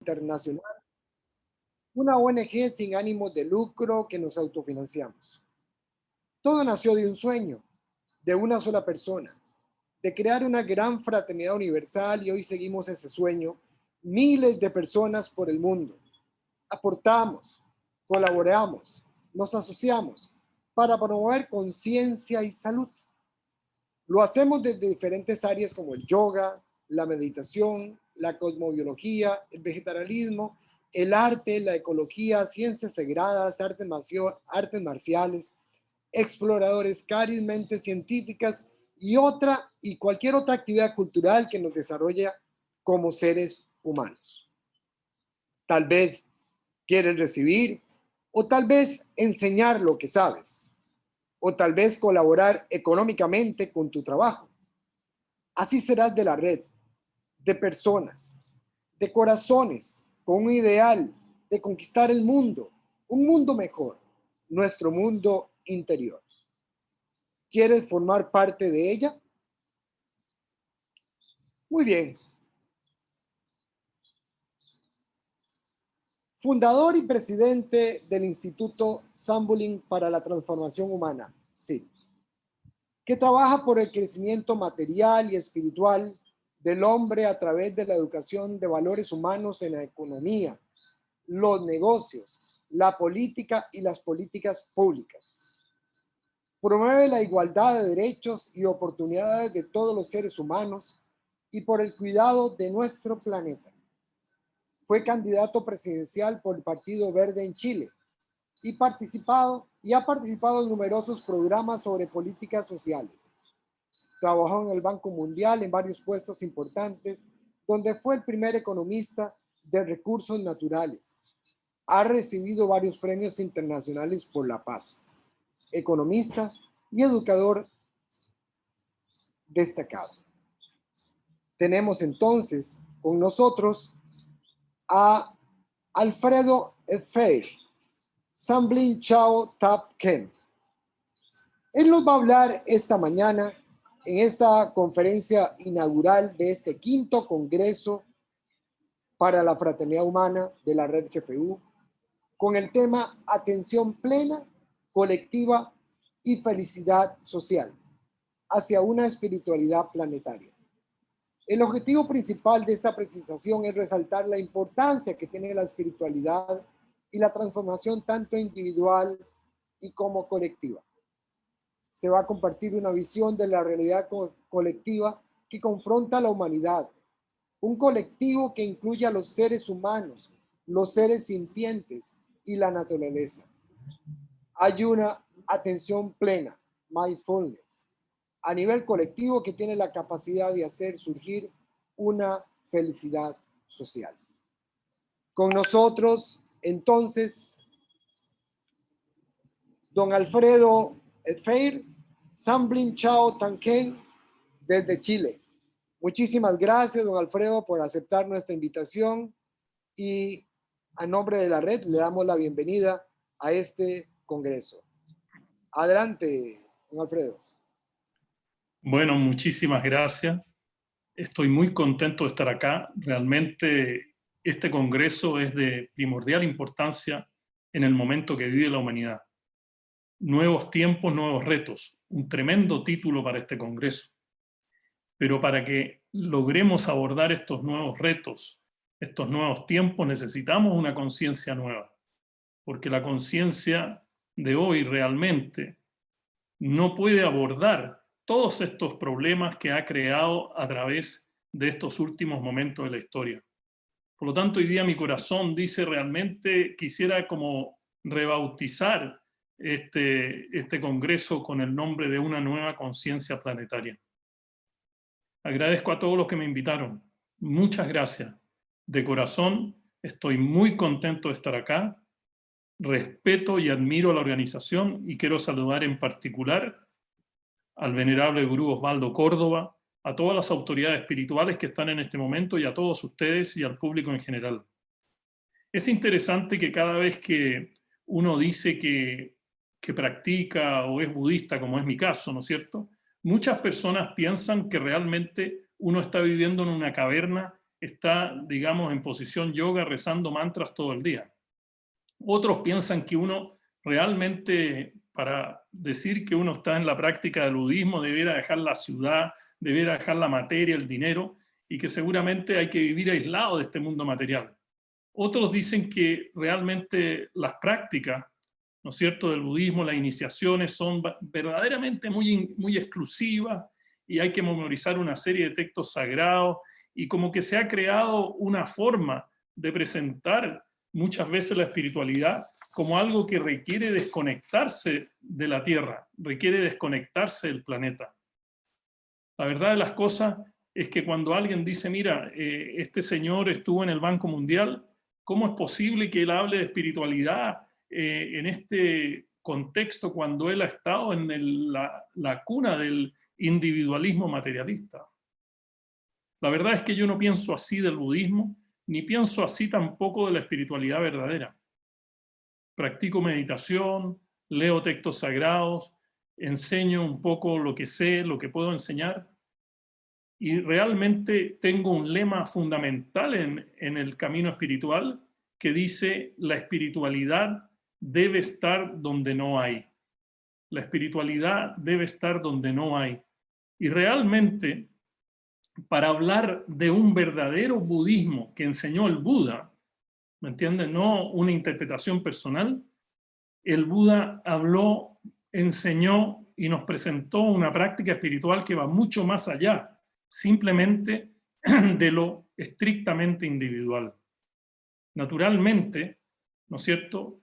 internacional, una ONG sin ánimos de lucro que nos autofinanciamos. Todo nació de un sueño, de una sola persona, de crear una gran fraternidad universal y hoy seguimos ese sueño, miles de personas por el mundo. Aportamos, colaboramos, nos asociamos para promover conciencia y salud. Lo hacemos desde diferentes áreas como el yoga, la meditación, la cosmobiología, el vegetarianismo, el arte, la ecología, ciencias sagradas, artes marciales, exploradores, mentes científicas y cualquier otra actividad cultural que nos desarrolla como seres humanos. Tal vez quieres recibir o tal vez enseñar lo que sabes o tal vez colaborar económicamente con tu trabajo. Así serás de la red, de personas, de corazones, con un ideal de conquistar el mundo, un mundo mejor, nuestro mundo interior. ¿Quieres formar parte de ella? Muy bien. Fundador y presidente del Instituto Sambuling para la Transformación Humana, sí, que trabaja por el crecimiento material y espiritual del hombre a través de la educación de valores humanos en la economía, los negocios, la política y las políticas públicas. Promueve la igualdad de derechos y oportunidades de todos los seres humanos y por el cuidado de nuestro planeta. Fue candidato presidencial por el Partido Verde en Chile y ha participado en numerosos programas sobre políticas sociales. Trabajó en el Banco Mundial en varios puestos importantes, donde fue el primer economista de recursos naturales. Ha recibido varios premios internacionales por la paz. Economista y educador destacado. Tenemos entonces con nosotros a Alfredo Edfeir, Samblin Chao Tap Kem. Él nos va a hablar esta mañana en esta conferencia inaugural de este 5º Congreso para la Fraternidad Humana de la Red GFU, con el tema Atención Plena, Colectiva y Felicidad Social hacia una espiritualidad planetaria. El objetivo principal de esta presentación es resaltar la importancia que tiene la espiritualidad y la transformación tanto individual y como colectiva. Se va a compartir una visión de la realidad colectiva que confronta a la humanidad, un colectivo que incluye a los seres humanos, los seres sintientes y la naturaleza. Hay una atención plena, mindfulness, a nivel colectivo que tiene la capacidad de hacer surgir una felicidad social. Con nosotros, entonces, don Alfredo Edfeir, Samblin Chao Tanquén, desde Chile. Muchísimas gracias, don Alfredo, por aceptar nuestra invitación y a nombre de la red le damos la bienvenida a este congreso. Adelante, don Alfredo. Bueno, muchísimas gracias. Estoy muy contento de estar acá. Realmente este congreso es de primordial importancia en el momento que vive la humanidad. Nuevos tiempos, nuevos retos. Un tremendo título para este congreso. Pero para que logremos abordar estos nuevos retos, estos nuevos tiempos, necesitamos una conciencia nueva. Porque la conciencia de hoy realmente no puede abordar todos estos problemas que ha creado a través de estos últimos momentos de la historia. Por lo tanto, hoy día mi corazón dice realmente quisiera como rebautizar este congreso con el nombre de una nueva conciencia planetaria. Agradezco a todos los que me invitaron. Muchas gracias. De corazón, estoy muy contento de estar acá. Respeto y admiro a la organización y quiero saludar en particular al venerable gurú Osvaldo Córdoba, a todas las autoridades espirituales que están en este momento y a todos ustedes y al público en general. Es interesante que cada vez que uno dice que practica o es budista, como es mi caso, ¿no es cierto? Muchas personas piensan que realmente uno está viviendo en una caverna está, digamos, en posición yoga rezando mantras todo el día. Otros piensan que uno realmente, para decir que uno está en la práctica del budismo, debiera dejar la ciudad, debiera dejar la materia, el dinero, y que seguramente hay que vivir aislado de este mundo material. Otros dicen que realmente las prácticas, ¿no es cierto?, del budismo, las iniciaciones son verdaderamente muy exclusivas y hay que memorizar una serie de textos sagrados, y como que se ha creado una forma de presentar muchas veces la espiritualidad como algo que requiere desconectarse de la Tierra, requiere desconectarse del planeta. La verdad de las cosas es que cuando alguien dice, mira, este señor estuvo en el Banco Mundial, ¿cómo es posible que él hable de espiritualidad en este contexto cuando él ha estado en la cuna del individualismo materialista? La verdad es que yo no pienso así del budismo, ni pienso así tampoco de la espiritualidad verdadera. Practico meditación, leo textos sagrados, enseño un poco lo que sé, lo que puedo enseñar, y realmente tengo un lema fundamental en el camino espiritual que dice: la espiritualidad debe estar donde no hay. La espiritualidad debe estar donde no hay. Y realmente, para hablar de un verdadero budismo que enseñó el Buda, ¿me entiendes? No una interpretación personal, el Buda habló, enseñó y nos presentó una práctica espiritual que va mucho más allá simplemente de lo estrictamente individual. Naturalmente, ¿no es cierto?,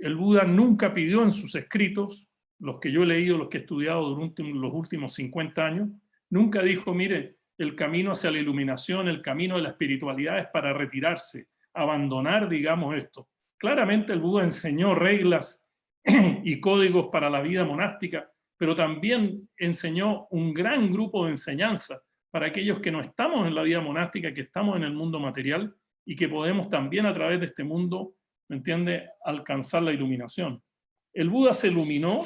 el Buda nunca pidió en sus escritos, los que yo he leído, los que he estudiado durante los últimos 50 años, nunca dijo, mire, el camino hacia la iluminación, el camino de la espiritualidad es para retirarse, abandonar, digamos, esto. Claramente el Buda enseñó reglas y códigos para la vida monástica, pero también enseñó un gran grupo de enseñanzas para aquellos que no estamos en la vida monástica, que estamos en el mundo material y que podemos también a través de este mundo, ¿me entiende?, alcanzar la iluminación. El Buda se iluminó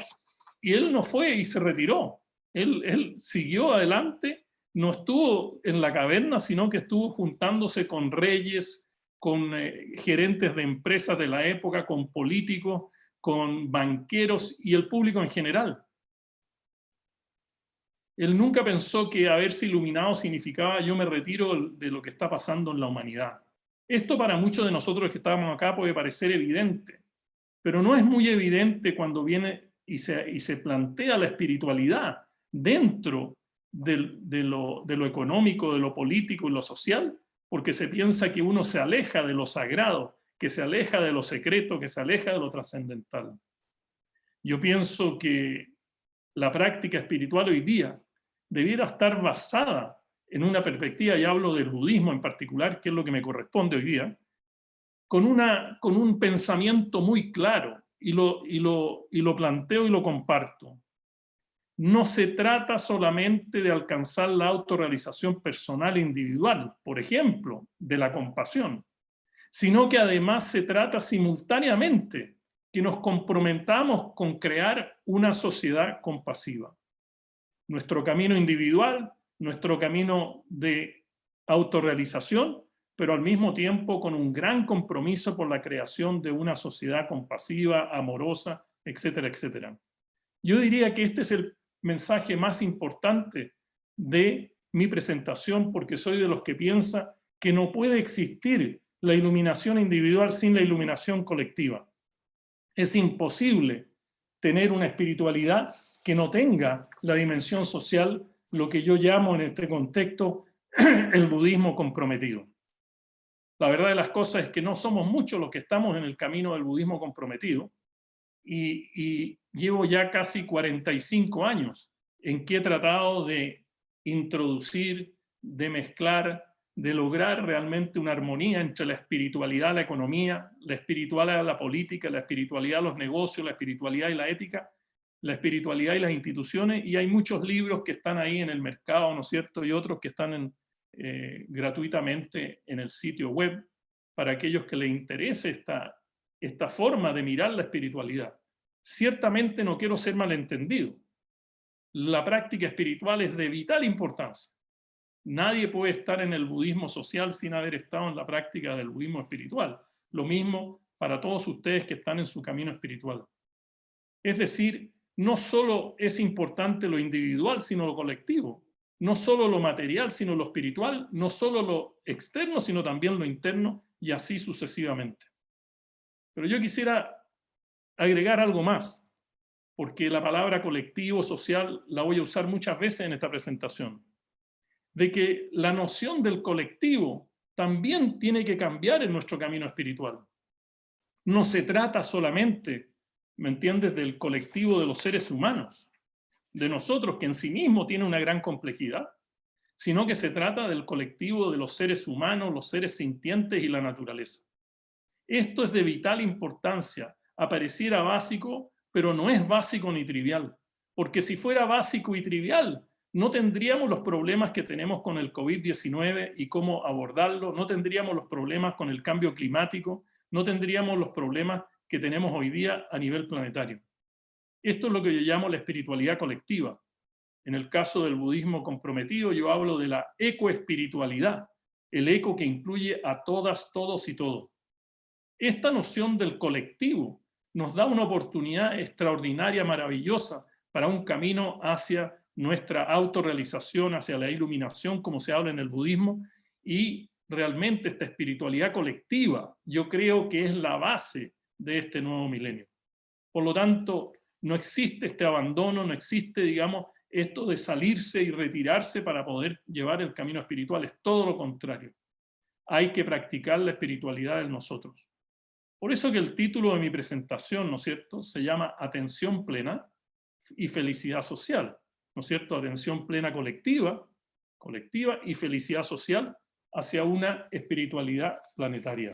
y él no fue y se retiró. Él siguió adelante, no estuvo en la caverna, sino que estuvo juntándose con reyes, con gerentes de empresas de la época, con políticos, con banqueros y el público en general. Él nunca pensó que haberse iluminado significaba yo me retiro de lo que está pasando en la humanidad. Esto para muchos de nosotros que estamos acá puede parecer evidente, pero no es muy evidente cuando viene y se plantea la espiritualidad dentro de lo económico, de lo político y lo social, porque se piensa que uno se aleja de lo sagrado, que se aleja de lo secreto, que se aleja de lo trascendental. Yo pienso que la práctica espiritual hoy día debiera estar basada en una perspectiva, y hablo del budismo en particular, que es lo que me corresponde hoy día, con un pensamiento muy claro, y lo planteo y lo comparto. No se trata solamente de alcanzar la autorrealización personal e individual, por ejemplo, de la compasión, sino que además se trata simultáneamente que nos comprometamos con crear una sociedad compasiva. Nuestro camino individual, nuestro camino de autorrealización, pero al mismo tiempo con un gran compromiso por la creación de una sociedad compasiva, amorosa, etcétera, etcétera. Yo diría que este es el mensaje más importante de mi presentación, porque soy de los que piensa que no puede existir la iluminación individual sin la iluminación colectiva. Es imposible tener una espiritualidad que no tenga la dimensión social, lo que yo llamo en este contexto el budismo comprometido. La verdad de las cosas es que no somos muchos los que estamos en el camino del budismo comprometido, y llevo ya casi 45 años en que he tratado de introducir, de mezclar, de lograr realmente una armonía entre la espiritualidad, la economía, la espiritualidad, la política, la espiritualidad, los negocios, la espiritualidad y la ética, la espiritualidad y las instituciones, y hay muchos libros que están ahí en el mercado, ¿no es cierto?, y otros que están gratuitamente en el sitio web para aquellos que les interese esta forma de mirar la espiritualidad. Ciertamente no quiero ser malentendido. La práctica espiritual es de vital importancia, Nadie puede estar en el budismo social sin haber estado en la práctica del budismo espiritual. Lo mismo para todos ustedes que están en su camino espiritual. Es decir, no solo es importante lo individual, sino lo colectivo. No solo lo material, sino lo espiritual. No solo lo externo, sino también lo interno, y así sucesivamente. Pero yo quisiera agregar algo más, porque la palabra colectivo, social, la voy a usar muchas veces en esta presentación. De que la noción del colectivo también tiene que cambiar en nuestro camino espiritual. No se trata solamente, ¿me entiendes?, del colectivo de los seres humanos, de nosotros, que en sí mismo tiene una gran complejidad, sino que se trata del colectivo de los seres humanos, los seres sintientes y la naturaleza. Esto es de vital importancia. Apareciera básico, pero no es básico ni trivial, porque si fuera básico y trivial, no tendríamos los problemas que tenemos con el COVID-19 y cómo abordarlo, no tendríamos los problemas con el cambio climático, no tendríamos los problemas que tenemos hoy día a nivel planetario. Esto es lo que yo llamo la espiritualidad colectiva. En el caso del budismo comprometido, yo hablo de la ecoespiritualidad, el eco que incluye a todas, todos y todo. Esta noción del colectivo nos da una oportunidad extraordinaria, maravillosa, para un camino hacia nuestra autorrealización, hacia la iluminación, como se habla en el budismo, y realmente esta espiritualidad colectiva, yo creo que es la base de este nuevo milenio. Por lo tanto, no existe este abandono, no existe, digamos, esto de salirse y retirarse para poder llevar el camino espiritual, es todo lo contrario. Hay que practicar la espiritualidad en nosotros. Por eso que el título de mi presentación, ¿no es cierto?, se llama Atención Plena y Felicidad Social, ¿no es cierto?, atención plena colectiva y felicidad social hacia una espiritualidad planetaria.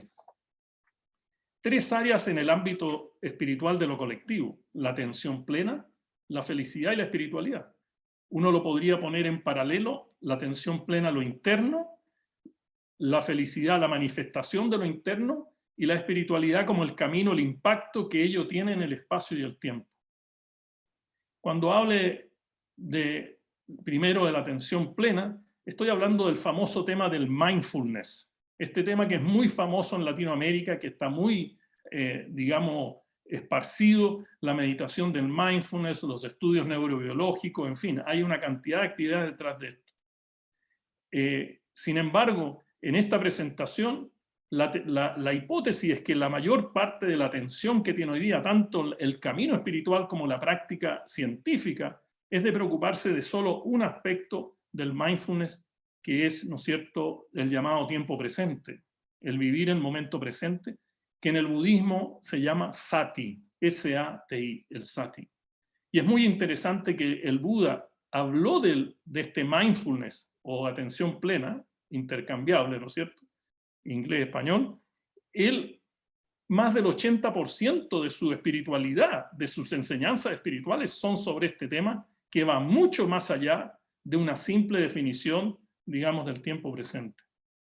3 áreas en el ámbito espiritual de lo colectivo: la atención plena, la felicidad y la espiritualidad. Uno lo podría poner en paralelo: la atención plena a lo interno, la felicidad a la manifestación de lo interno, y la espiritualidad como el camino, el impacto que ello tiene en el espacio y el tiempo. Cuando hable primero de la atención plena, estoy hablando del famoso tema del mindfulness. Este tema que es muy famoso en Latinoamérica, que está muy, digamos, esparcido, la meditación del mindfulness, los estudios neurobiológicos, en fin, hay una cantidad de actividades detrás de esto. Sin embargo, en esta presentación, la hipótesis es que la mayor parte de la atención que tiene hoy día, tanto el camino espiritual como la práctica científica, es de preocuparse de solo un aspecto del mindfulness, que es, ¿no es cierto?, el llamado tiempo presente, el vivir el momento presente, que en el budismo se llama sati, S-A-T-I, el sati. Y es muy interesante que el Buda habló de este mindfulness o atención plena, intercambiable, ¿no es cierto?, inglés, español. Él, más del 80% de su espiritualidad, de sus enseñanzas espirituales son sobre este tema, que va mucho más allá de una simple definición, digamos, del tiempo presente.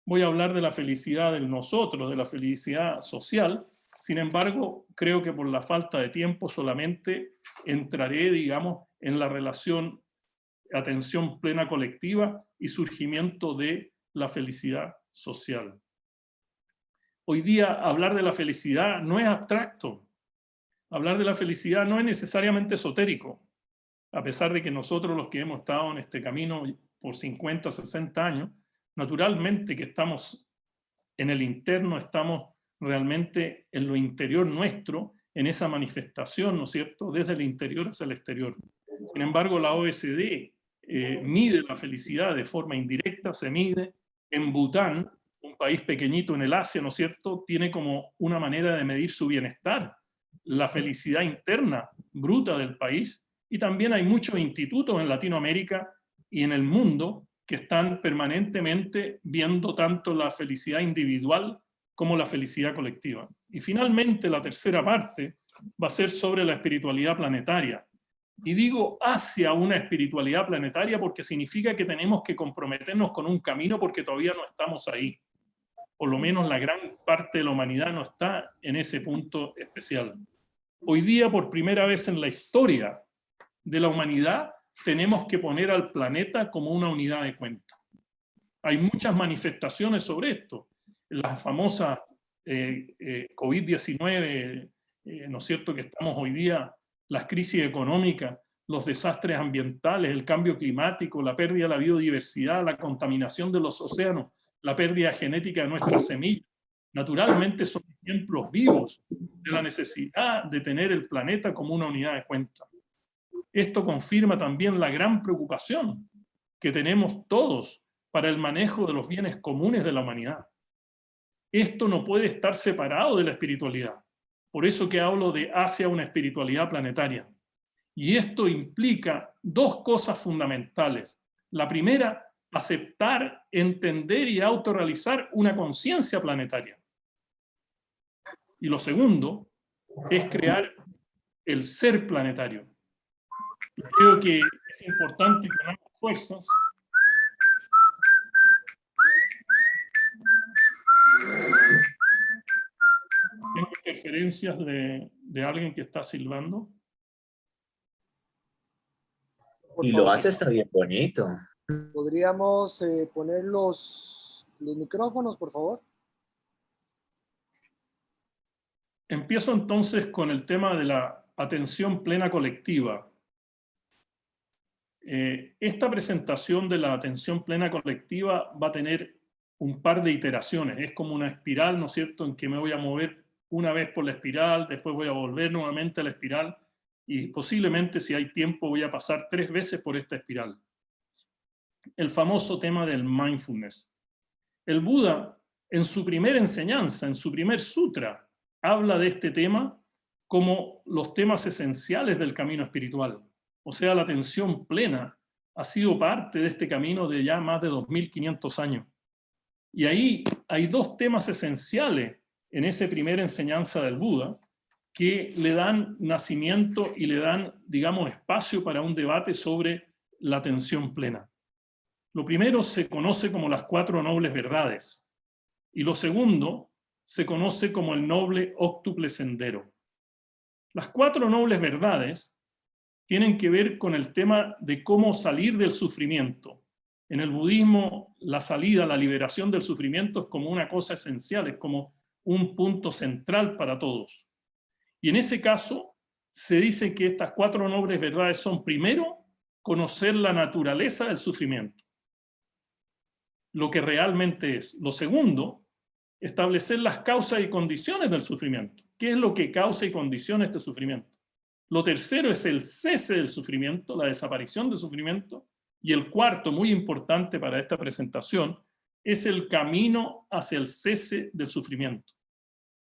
Voy a hablar de la felicidad del nosotros, de la felicidad social. Sin embargo, creo que por la falta de tiempo solamente entraré, digamos, en la relación atención plena colectiva y surgimiento de la felicidad social. Hoy día hablar de la felicidad no es abstracto. Hablar de la felicidad no es necesariamente esotérico. A pesar de que nosotros, los que hemos estado en este camino por 50, 60 años, naturalmente que estamos en el interno, estamos realmente en lo interior nuestro, en esa manifestación, ¿no es cierto?, desde el interior hacia el exterior. Sin embargo, la OSD mide la felicidad de forma indirecta, se mide. En Bután, un país pequeñito en el Asia, ¿no es cierto?, tiene como una manera de medir su bienestar, la felicidad interna bruta del país, y también hay muchos institutos en Latinoamérica y en el mundo que están permanentemente viendo tanto la felicidad individual como la felicidad colectiva. Y finalmente, la tercera parte va a ser sobre la espiritualidad planetaria. Y digo hacia una espiritualidad planetaria porque significa que tenemos que comprometernos con un camino, porque todavía no estamos ahí. Por lo menos la gran parte de la humanidad no está en ese punto especial. Hoy día, por primera vez en la historia de la humanidad, tenemos que poner al planeta como una unidad de cuenta. Hay muchas manifestaciones sobre esto. La famosa COVID-19, ¿no es cierto?, que estamos hoy día, las crisis económicas, los desastres ambientales, el cambio climático, la pérdida de la biodiversidad, la contaminación de los océanos, la pérdida genética de nuestras semillas. Naturalmente son ejemplos vivos de la necesidad de tener el planeta como una unidad de cuenta. Esto confirma también la gran preocupación que tenemos todos para el manejo de los bienes comunes de la humanidad. Esto no puede estar separado de la espiritualidad. Por eso que hablo de hacia una espiritualidad planetaria. Y esto implica dos cosas fundamentales. La primera, aceptar, entender y autorrealizar una conciencia planetaria. Y lo segundo es crear el ser planetario. Y creo que es importante que unamos fuerzas. Tengo interferencias de alguien que está silbando. Y lo hace está bien bonito. ¿Podríamos poner los micrófonos, por favor? Empiezo entonces con el tema de la atención plena colectiva. Esta presentación de la atención plena colectiva va a tener un par de iteraciones. Es como una espiral, ¿no es cierto?, en que me voy a mover una vez por la espiral, después voy a volver nuevamente a la espiral y posiblemente, si hay tiempo, voy a pasar 3 veces por esta espiral. El famoso tema del mindfulness. El Buda, en su primera enseñanza, en su primer sutra, habla de este tema como los temas esenciales del camino espiritual. O sea, la atención plena ha sido parte de este camino de ya más de 2500 años. Y ahí hay 2 temas esenciales en esa primera enseñanza del Buda que le dan nacimiento y le dan, digamos, espacio para un debate sobre la atención plena. Lo primero se conoce como las 4 nobles verdades y lo segundo se conoce como el noble óctuple sendero. Las 4 nobles verdades tienen que ver con el tema de cómo salir del sufrimiento. En el budismo, la salida, la liberación del sufrimiento es como una cosa esencial, es como un punto central para todos. Y en ese caso, se dice que estas 4 nobles verdades son, primero, conocer la naturaleza del sufrimiento, lo que realmente es. Lo segundo, establecer las causas y condiciones del sufrimiento. ¿Qué es lo que causa y condiciona este sufrimiento? Lo tercero es el cese del sufrimiento, la desaparición del sufrimiento. Y el cuarto, muy importante para esta presentación, es el camino hacia el cese del sufrimiento.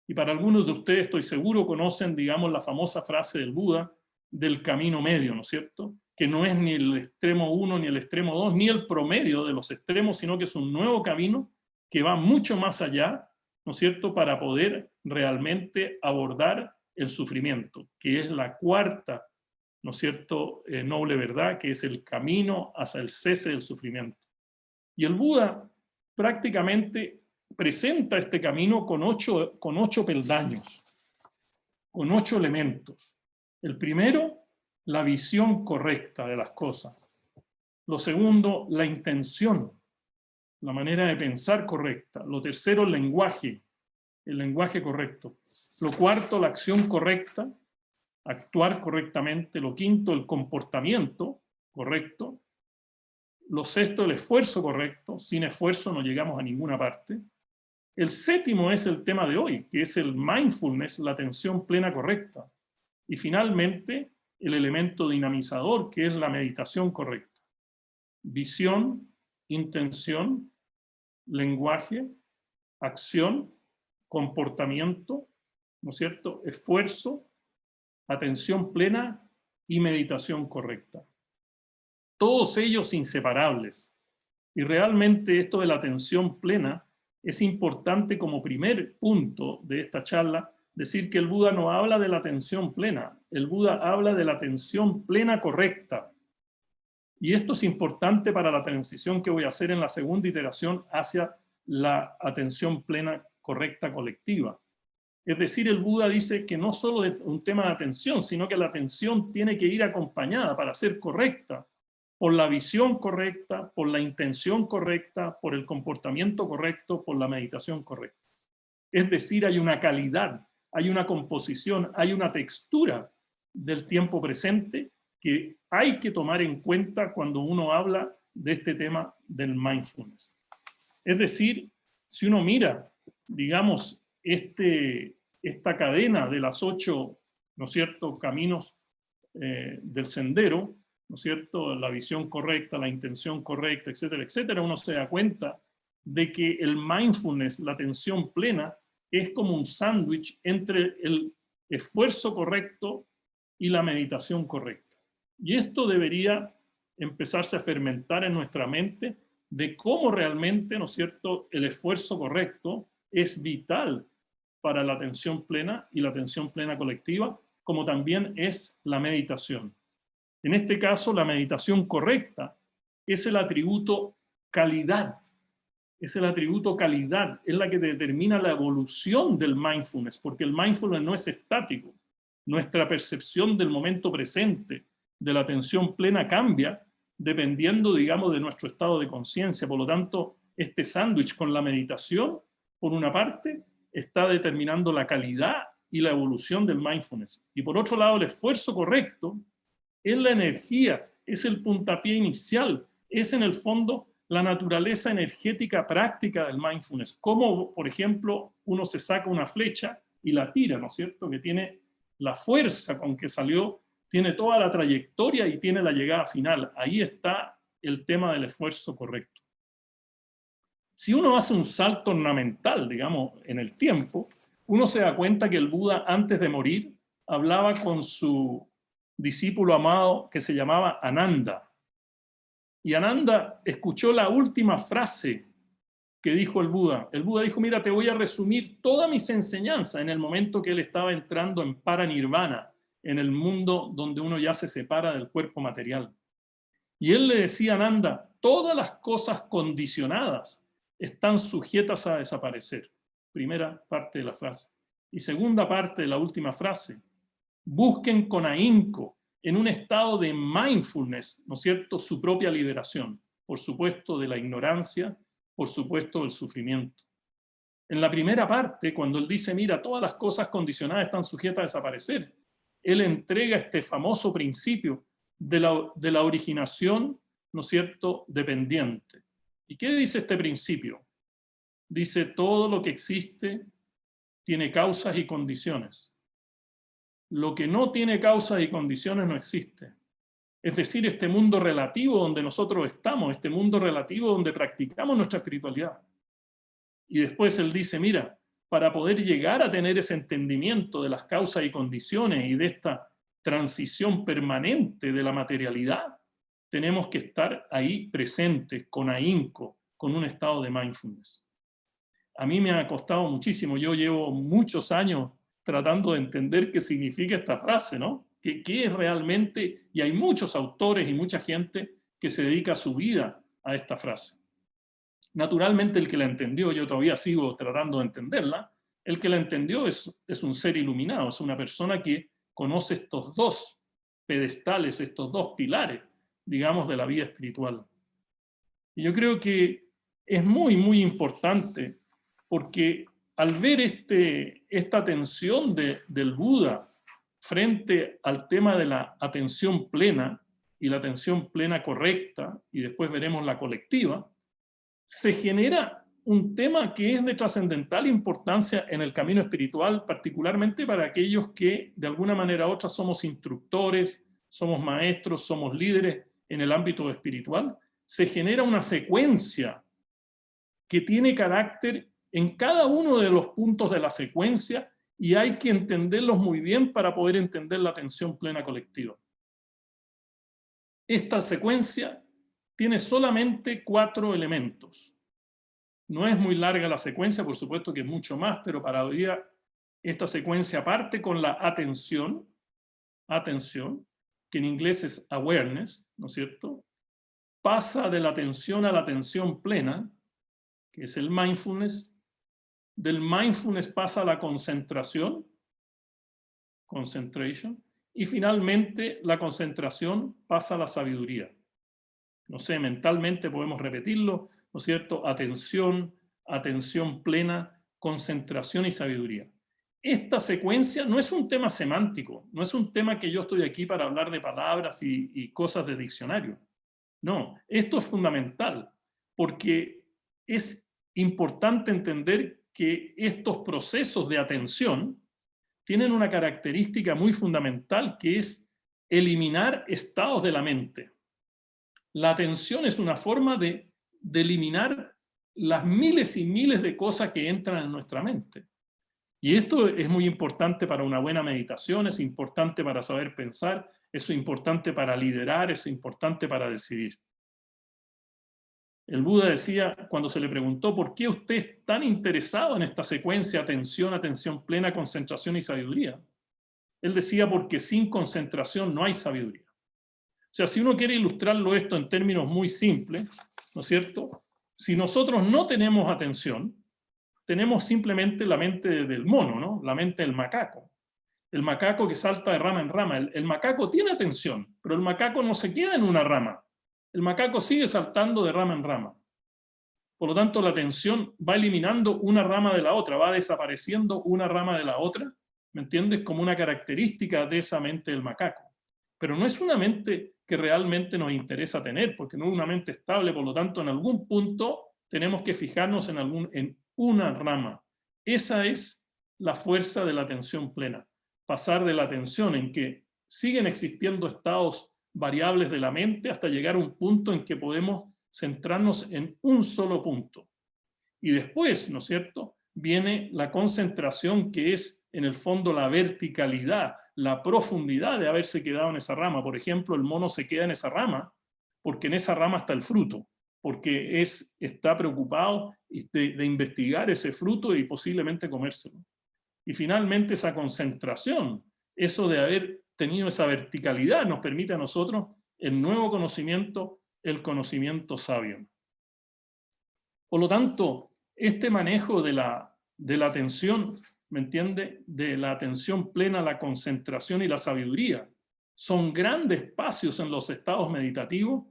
Y para algunos de ustedes, estoy seguro, conocen, digamos, la famosa frase del Buda del camino medio, ¿no es cierto? Que no es ni el extremo 1, ni el extremo 2, ni el promedio de los extremos, sino que es un nuevo camino que va mucho más allá, ¿no es cierto?, para poder realmente abordar el sufrimiento, que es la cuarta, ¿no es cierto?, noble verdad, que es el camino hacia el cese del sufrimiento. Y el Buda prácticamente presenta este camino con ocho peldaños, con 8 elementos. El primero, la visión correcta de las cosas. Lo segundo, la intención, la manera de pensar correcta. Lo tercero, el lenguaje correcto. Lo cuarto, la acción correcta, actuar correctamente. Lo quinto, el comportamiento correcto. Lo sexto, el esfuerzo correcto. Sin esfuerzo no llegamos a ninguna parte. El séptimo es el tema de hoy, que es el mindfulness, la atención plena correcta. Y finalmente, el elemento dinamizador, que es la meditación correcta. Visión, intención, lenguaje, acción, comportamiento, ¿no es cierto?, esfuerzo, atención plena y meditación correcta. Todos ellos inseparables. Y realmente esto de la atención plena es importante como primer punto de esta charla, decir que el Buda no habla de la atención plena, el Buda habla de la atención plena correcta. Y esto es importante para la transición que voy a hacer en la segunda iteración hacia la atención plena correcta colectiva. Es decir, el Buda dice que no solo es un tema de atención, sino que la atención tiene que ir acompañada para ser correcta por la visión correcta, por la intención correcta, por el comportamiento correcto, por la meditación correcta. Es decir, hay una calidad, hay una composición, hay una textura del tiempo presente que hay que tomar en cuenta cuando uno habla de este tema del mindfulness. Es decir, si uno mira, digamos, esta cadena de las 8, ¿no es cierto?, caminos del sendero, ¿no es cierto?, la visión correcta, la intención correcta, etcétera, etcétera, uno se da cuenta de que el mindfulness, la atención plena, es como un sándwich entre el esfuerzo correcto y la meditación correcta. Y esto debería empezarse a fermentar en nuestra mente de cómo realmente, ¿no es cierto?, el esfuerzo correcto es vital para la atención plena y la atención plena colectiva, como también es la meditación. En este caso, la meditación correcta es el atributo calidad. Es el atributo calidad, es la que determina la evolución del mindfulness, porque el mindfulness no es estático. Nuestra percepción del momento presente, de la atención plena, cambia dependiendo, digamos, de nuestro estado de conciencia. Por lo tanto, este sándwich con la meditación, por una parte, está determinando la calidad y la evolución del mindfulness. Y por otro lado, el esfuerzo correcto es la energía, es el puntapié inicial, es en el fondo la naturaleza energética práctica del mindfulness. Como, por ejemplo, uno se saca una flecha y la tira, ¿no es cierto? Que tiene la fuerza con que salió, tiene toda la trayectoria y tiene la llegada final. Ahí está el tema del esfuerzo correcto. Si uno hace un salto ornamental, digamos, en el tiempo, uno se da cuenta que el Buda, antes de morir, hablaba con su discípulo amado que se llamaba Ananda. Y Ananda escuchó la última frase que dijo el Buda. El Buda dijo, mira, te voy a resumir todas mis enseñanzas en el momento que él estaba entrando en paranirvana, en el mundo donde uno ya se separa del cuerpo material. Y él le decía a Ananda, todas las cosas condicionadas están sujetas a desaparecer. Primera parte de la frase. Y segunda parte de la última frase, busquen con ahínco, en un estado de mindfulness, ¿no es cierto?, su propia liberación, por supuesto de la ignorancia, por supuesto del sufrimiento. En la primera parte, cuando él dice, mira, todas las cosas condicionadas están sujetas a desaparecer, él entrega este famoso principio de la originación, ¿no es cierto?, dependiente. ¿Y qué dice este principio? Dice, todo lo que existe tiene causas y condiciones. Lo que no tiene causas y condiciones no existe. Es decir, este mundo relativo donde nosotros estamos, este mundo relativo donde practicamos nuestra espiritualidad. Y después él dice, mira, para poder llegar a tener ese entendimiento de las causas y condiciones y de esta transición permanente de la materialidad, tenemos que estar ahí presentes, con ahínco, con un estado de mindfulness. A mí me ha costado muchísimo, yo llevo muchos años tratando de entender qué significa esta frase, ¿no? ¿Qué es realmente? Y hay muchos autores y mucha gente que se dedica su vida a esta frase. Naturalmente el que la entendió, yo todavía sigo tratando de entenderla, el que la entendió es un ser iluminado, es una persona que conoce estos dos pedestales, estos dos pilares, digamos, de la vida espiritual. Y yo creo que es muy, muy importante porque al ver esta atención del Buda frente al tema de la atención plena y la atención plena correcta, y después veremos la colectiva, se genera un tema que es de trascendental importancia en el camino espiritual, particularmente para aquellos que de alguna manera u otra somos instructores, somos maestros, somos líderes en el ámbito espiritual. Se genera una secuencia que tiene carácter en cada uno de los puntos de la secuencia y hay que entenderlos muy bien para poder entender la atención plena colectiva. Esta secuencia tiene solamente 4 elementos. No es muy larga la secuencia, por supuesto que es mucho más, pero para hoy día esta secuencia parte con la atención, que en inglés es awareness, ¿no es cierto? Pasa de la atención a la atención plena, que es el mindfulness. Del mindfulness pasa a la concentración, concentration, y finalmente la concentración pasa a la sabiduría. no sé, mentalmente podemos repetirlo, ¿no es cierto? Atención, atención plena, concentración y sabiduría. Esta secuencia no es un tema semántico, no es un tema que yo estoy aquí para hablar de palabras y cosas de diccionario. No, esto es fundamental, porque es importante entender que estos procesos de atención tienen una característica muy fundamental, que es eliminar estados de la mente. La atención es una forma de eliminar las miles y miles de cosas que entran en nuestra mente. Y esto es muy importante para una buena meditación, es importante para saber pensar, es importante para liderar, es importante para decidir. El Buda decía, cuando se le preguntó por qué usted es tan interesado en esta secuencia, atención, atención plena, concentración y sabiduría. Él decía, porque sin concentración no hay sabiduría. O sea, si uno quiere ilustrarlo esto en términos muy simples, ¿no es cierto? Si nosotros no tenemos atención, tenemos simplemente la mente del mono, ¿no? La mente del macaco. El macaco que salta de rama en rama. El macaco tiene atención, pero el macaco no se queda en una rama. El macaco sigue saltando de rama en rama. Por lo tanto, la atención va eliminando una rama de la otra, va desapareciendo una rama de la otra, ¿me entiendes? Como una característica de esa mente del macaco. Pero no es una mente que realmente nos interesa tener, porque no es una mente estable, por lo tanto, en algún punto tenemos que fijarnos en una rama. Esa es la fuerza de la atención plena. Pasar de la atención en que siguen existiendo estados variables de la mente hasta llegar a un punto en que podemos centrarnos en un solo punto. Y después, ¿no es cierto?, viene la concentración, que es en el fondo la verticalidad, la profundidad de haberse quedado en esa rama. Por ejemplo, el mono se queda en esa rama porque en esa rama está el fruto, porque está preocupado de investigar ese fruto y posiblemente comérselo. Y finalmente esa concentración, eso de haber tenido esa verticalidad, nos permite a nosotros el nuevo conocimiento, el conocimiento sabio. Por lo tanto, este manejo de la atención, ¿me entiende?, de la atención plena, la concentración y la sabiduría, son grandes espacios en los estados meditativos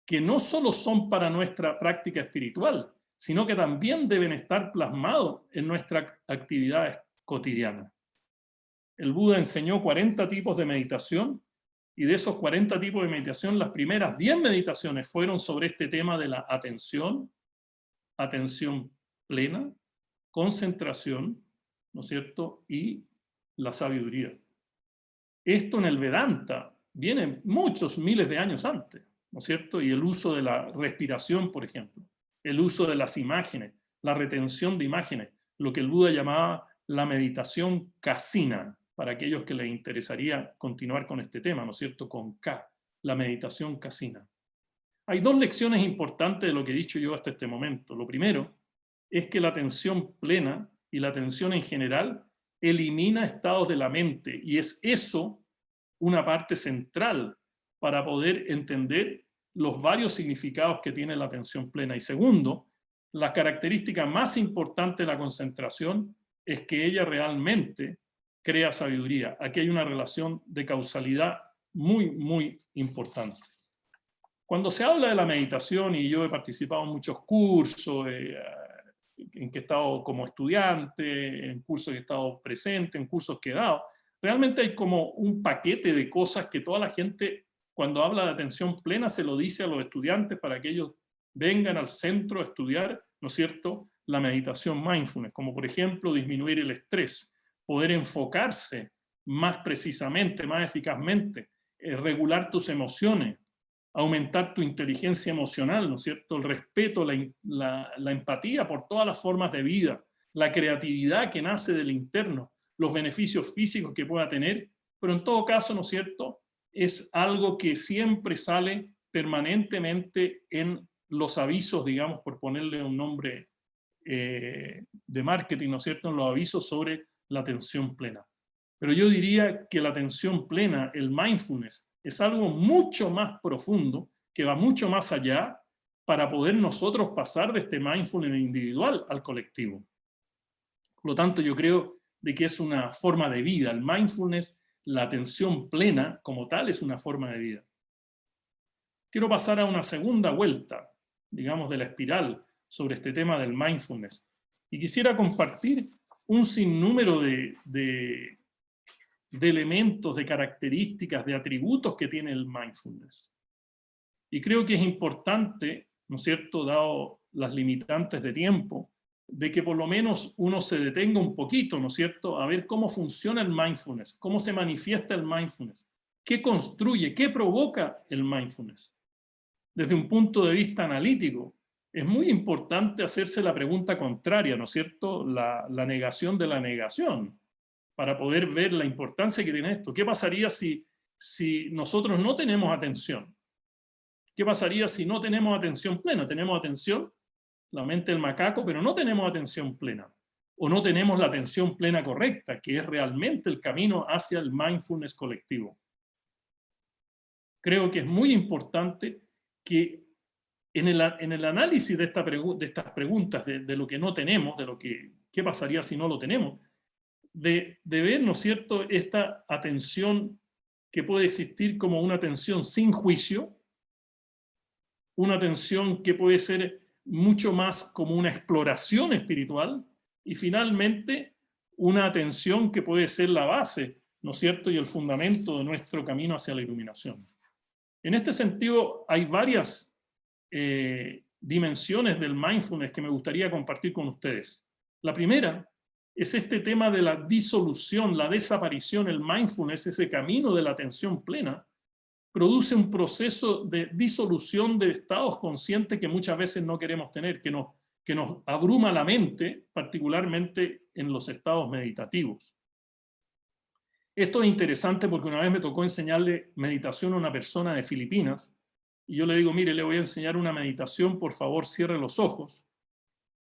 que no solo son para nuestra práctica espiritual, sino que también deben estar plasmados en nuestras actividades cotidianas. El Buda enseñó 40 tipos de meditación, y de esos 40 tipos de meditación, las primeras 10 meditaciones fueron sobre este tema de la atención, atención plena, concentración, ¿no es cierto?, y la sabiduría. Esto en el Vedanta viene muchos miles de años antes, ¿no es cierto? Y el uso de la respiración, por ejemplo, el uso de las imágenes, la retención de imágenes, lo que el Buda llamaba la meditación kasina, para aquellos que les interesaría continuar con este tema, ¿no es cierto?, con K, la meditación kasina. Hay dos lecciones importantes de lo que he dicho yo hasta este momento. Lo primero es que la atención plena y la atención en general elimina estados de la mente, y es eso una parte central para poder entender los varios significados que tiene la atención plena. Y segundo, la característica más importante de la concentración es que ella realmente crea sabiduría. Aquí hay una relación de causalidad muy, muy importante. Cuando se habla de la meditación, y yo he participado en muchos cursos, en que he estado como estudiante, en cursos que he estado presente, en cursos que he dado, realmente hay como un paquete de cosas que toda la gente, cuando habla de atención plena, se lo dice a los estudiantes para que ellos vengan al centro a estudiar, ¿no es cierto?, la meditación mindfulness, como por ejemplo disminuir el estrés, poder enfocarse más precisamente, más eficazmente, regular tus emociones, aumentar tu inteligencia emocional, ¿no es cierto?, el respeto, la empatía por todas las formas de vida, la creatividad que nace del interno, los beneficios físicos que pueda tener, pero en todo caso, ¿no es cierto?, es algo que siempre sale permanentemente en los avisos, digamos, por ponerle un nombre de marketing, ¿no es cierto?, en los avisos sobre la atención plena. Pero yo diría que la atención plena, el mindfulness, es algo mucho más profundo, que va mucho más allá, para poder nosotros pasar de este mindfulness individual al colectivo. Por lo tanto, yo creo de que es una forma de vida. El mindfulness, la atención plena como tal, es una forma de vida. quiero pasar a una segunda vuelta, digamos, de la espiral sobre este tema del mindfulness. Y quisiera compartir un sinnúmero de elementos, de características, de atributos que tiene el mindfulness. Y creo que es importante, ¿no es cierto?, dado las limitantes de tiempo, de que por lo menos uno se detenga un poquito, ¿no es cierto?, a ver cómo funciona el mindfulness, cómo se manifiesta el mindfulness, qué construye, qué provoca el mindfulness. Desde un punto de vista analítico, es muy importante hacerse la pregunta contraria, ¿no es cierto?, la negación de la negación, para poder ver la importancia que tiene esto. ¿Qué pasaría si nosotros no tenemos atención? ¿Qué pasaría si no tenemos atención plena? Tenemos atención, la mente del macaco, pero no tenemos atención plena. O no tenemos la atención plena correcta, que es realmente el camino hacia el mindfulness colectivo. Creo que es muy importante que en el análisis de estas preguntas, de lo que no tenemos, qué pasaría si no lo tenemos, de ver, ¿no es cierto?, esta atención que puede existir como una atención sin juicio, una atención que puede ser mucho más como una exploración espiritual, y finalmente una atención que puede ser la base, ¿no es cierto?, y el fundamento de nuestro camino hacia la iluminación. En este sentido, hay varias dimensiones del mindfulness que me gustaría compartir con ustedes. La primera es este tema de la disolución, la desaparición. El mindfulness, ese camino de la atención plena, produce un proceso de disolución de estados conscientes que muchas veces no queremos tener, que nos abruma la mente, particularmente en los estados meditativos. Esto es interesante porque una vez me tocó enseñarle meditación a una persona de Filipinas, y yo le digo, mire, le voy a enseñar una meditación, por favor, cierre los ojos.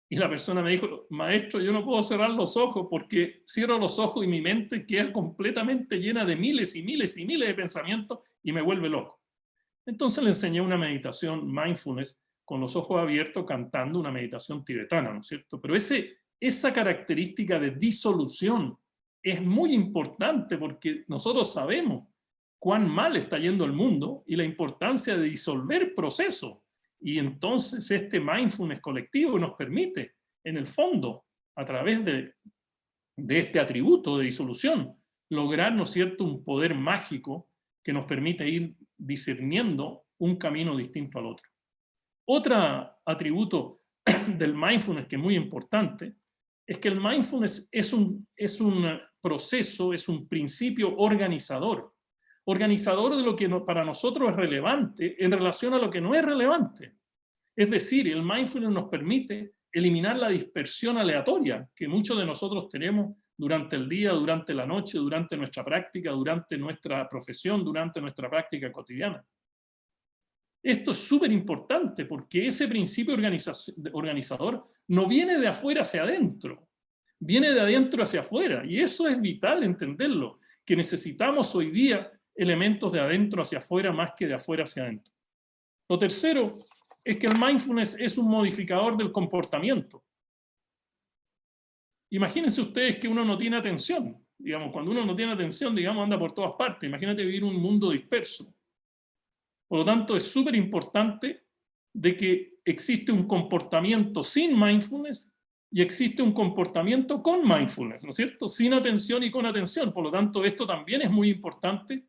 Y la persona me dijo, maestro, yo no puedo cerrar los ojos porque cierro los ojos y mi mente queda completamente llena de miles y miles y miles de pensamientos y me vuelve loco. Entonces le enseñé una meditación mindfulness con los ojos abiertos cantando una meditación tibetana, ¿no es cierto? Pero esa característica de disolución es muy importante porque nosotros sabemos cuán mal está yendo el mundo y la importancia de disolver procesos. Y entonces este mindfulness colectivo nos permite, en el fondo, a través de este atributo de disolución, lograr, ¿no es cierto?, un poder mágico que nos permite ir discerniendo un camino distinto al otro. Otro atributo del mindfulness que es muy importante es que el mindfulness es un proceso, es un principio organizador de lo que para nosotros es relevante en relación a lo que no es relevante. Es decir, el mindfulness nos permite eliminar la dispersión aleatoria que muchos de nosotros tenemos durante el día, durante la noche, durante nuestra práctica, durante nuestra profesión, durante nuestra práctica cotidiana. Esto es súper importante porque ese principio organizador no viene de afuera hacia adentro, viene de adentro hacia afuera, y eso es vital entenderlo, que necesitamos hoy día elementos de adentro hacia afuera más que de afuera hacia adentro. Lo tercero es que el mindfulness es un modificador del comportamiento. Imagínense ustedes que uno no tiene atención. Digamos, cuando uno no tiene atención, digamos, anda por todas partes. Imagínate vivir en un mundo disperso. Por lo tanto, es súper importante de que existe un comportamiento sin mindfulness y existe un comportamiento con mindfulness, ¿no es cierto? Sin atención y con atención. Por lo tanto, esto también es muy importante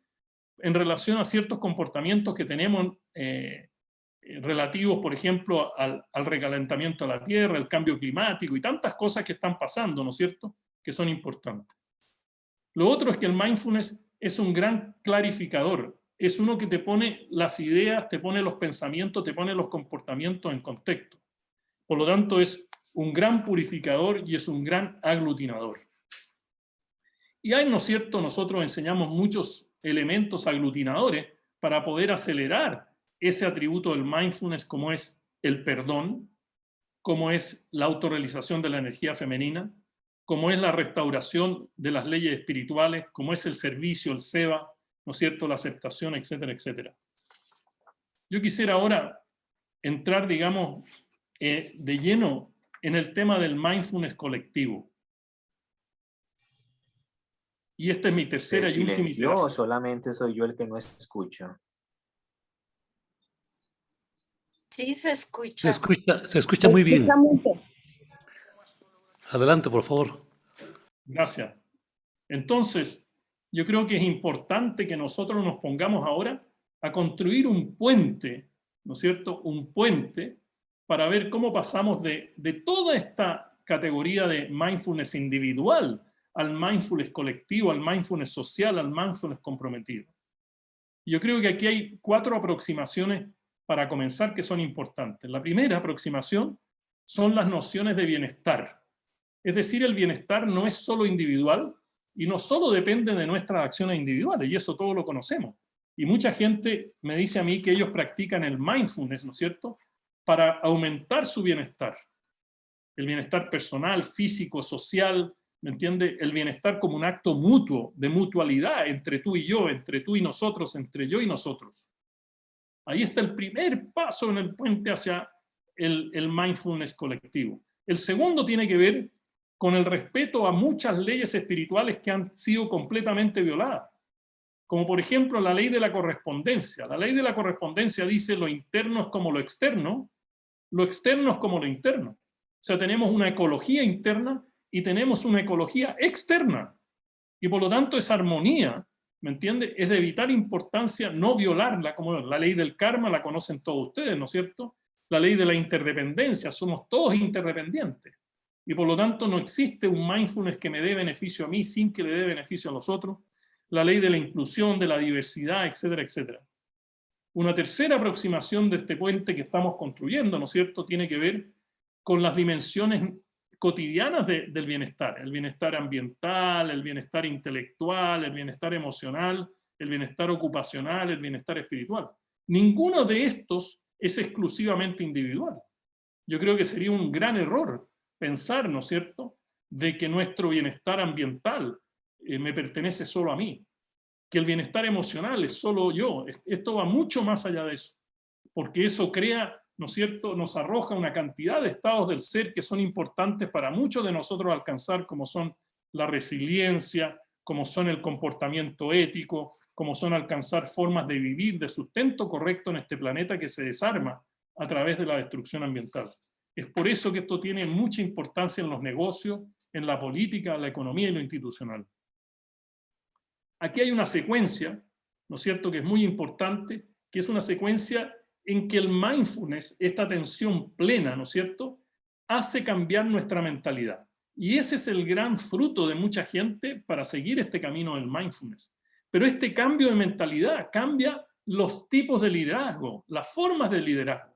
en relación a ciertos comportamientos que tenemos relativos, por ejemplo, al recalentamiento de la Tierra, el cambio climático y tantas cosas que están pasando, ¿no es cierto?, que son importantes. Lo otro es que el mindfulness es un gran clarificador, es uno que te pone las ideas, te pone los pensamientos, te pone los comportamientos en contexto. Por lo tanto, es un gran purificador y es un gran aglutinador. Y ahí, ¿no es cierto?, nosotros enseñamos muchos elementos aglutinadores para poder acelerar ese atributo del mindfulness, como es el perdón, como es la autorrealización de la energía femenina, como es la restauración de las leyes espirituales, como es el servicio, el seva, ¿no es cierto?, la aceptación, etcétera, etcétera. Yo quisiera ahora entrar, digamos, de lleno en el tema del mindfulness colectivo. Y esta es mi tercera y última iteración. ¿O solamente soy yo el que no escucho? Sí, se escucha. Se escucha muy bien. Escuchamos. Adelante, por favor. Gracias. Entonces, yo creo que es importante que nosotros nos pongamos ahora a construir un puente, ¿no es cierto? Un puente para ver cómo pasamos de toda esta categoría de mindfulness individual al mindfulness colectivo, al mindfulness social, al mindfulness comprometido. Yo creo que aquí hay 4 aproximaciones para comenzar que son importantes. La primera aproximación son las nociones de bienestar. Es decir, el bienestar no es solo individual y no solo depende de nuestras acciones individuales, y eso todos lo conocemos. Y mucha gente me dice a mí que ellos practican el mindfulness, ¿no es cierto?, para aumentar su bienestar. El bienestar personal, físico, social, ¿me entiende? El bienestar como un acto mutuo, de mutualidad entre tú y yo, entre tú y nosotros, entre yo y nosotros. Ahí está el primer paso en el puente hacia el mindfulness colectivo. El segundo tiene que ver con el respeto a muchas leyes espirituales que han sido completamente violadas. Como por ejemplo la ley de la correspondencia. La ley de la correspondencia dice lo interno es como lo externo es como lo interno. O sea, tenemos una ecología interna y tenemos una ecología externa. Y por lo tanto esa armonía, ¿me entiende?, es de vital importancia no violarla, como la ley del karma la conocen todos ustedes, ¿no es cierto? La ley de la interdependencia, somos todos interdependientes. Y por lo tanto no existe un mindfulness que me dé beneficio a mí sin que le dé beneficio a los otros. La ley de la inclusión, de la diversidad, etcétera, etcétera. Una tercera aproximación de este puente que estamos construyendo, ¿no es cierto?, tiene que ver con las dimensiones cotidianas del bienestar. El bienestar ambiental, el bienestar intelectual, el bienestar emocional, el bienestar ocupacional, el bienestar espiritual. Ninguno de estos es exclusivamente individual. Yo creo que sería un gran error pensar, ¿no es cierto?, de que nuestro bienestar ambiental me pertenece solo a mí, que el bienestar emocional es solo yo. Esto va mucho más allá de eso, porque eso crea, ¿no es cierto?, nos arroja una cantidad de estados del ser que son importantes para muchos de nosotros alcanzar, como son la resiliencia, como son el comportamiento ético, como son alcanzar formas de vivir, de sustento correcto en este planeta que se desarma a través de la destrucción ambiental. Es por eso que esto tiene mucha importancia en los negocios, en la política, la economía y lo institucional. Aquí hay una secuencia, ¿no es cierto?, que es muy importante, que es una secuencia en que el mindfulness, esta atención plena, ¿no es cierto?, hace cambiar nuestra mentalidad. Y ese es el gran fruto de mucha gente para seguir este camino del mindfulness. Pero este cambio de mentalidad cambia los tipos de liderazgo, las formas de liderazgo.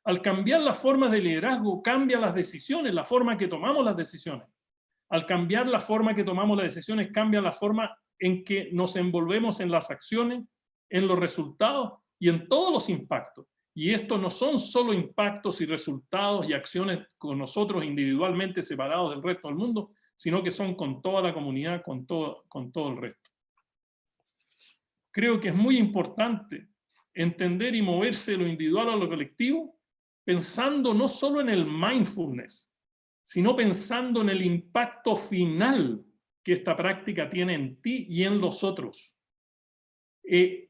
Al cambiar las formas de liderazgo, cambia las decisiones, la forma que tomamos las decisiones. Al cambiar la forma que tomamos las decisiones, cambia la forma en que nos envolvemos en las acciones, en los resultados y en todos los impactos. Y estos no son solo impactos y resultados y acciones con nosotros individualmente separados del resto del mundo, sino que son con toda la comunidad, con todo el resto. Creo que es muy importante entender y moverse de lo individual a lo colectivo, pensando no solo en el mindfulness, sino pensando en el impacto final que esta práctica tiene en ti y en los otros.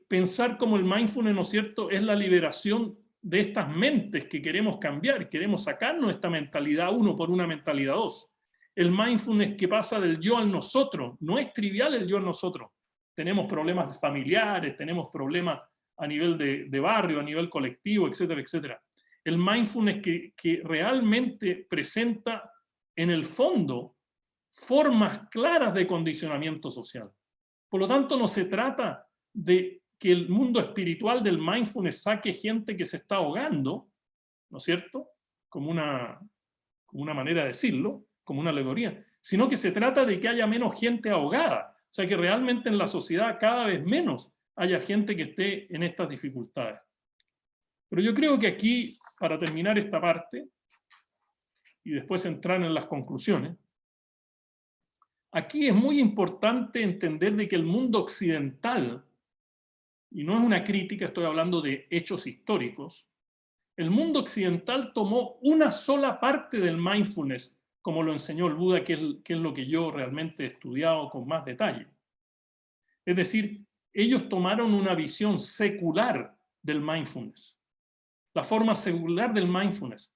Pensar como el mindfulness, ¿no es cierto?, es la liberación de estas mentes que queremos cambiar, queremos sacarnos esta mentalidad 1 por una mentalidad 2. El mindfulness que pasa del yo al nosotros, no es trivial el yo al nosotros. Tenemos problemas familiares, tenemos problemas a nivel de barrio, a nivel colectivo, etcétera, etcétera. El mindfulness que realmente presenta en el fondo formas claras de condicionamiento social. Por lo tanto, no se trata de que el mundo espiritual del mindfulness saque gente que se está ahogando, ¿no es cierto?, como una manera de decirlo, como una alegoría, sino que se trata de que haya menos gente ahogada. O sea, que realmente en la sociedad cada vez menos haya gente que esté en estas dificultades. Pero yo creo que aquí, para terminar esta parte, y después entrar en las conclusiones, aquí es muy importante entender de que el mundo occidental, y no es una crítica, estoy hablando de hechos históricos, el mundo occidental tomó una sola parte del mindfulness, como lo enseñó el Buda, que es lo que yo realmente he estudiado con más detalle. Es decir, ellos tomaron una visión secular del mindfulness. la forma secular del mindfulness.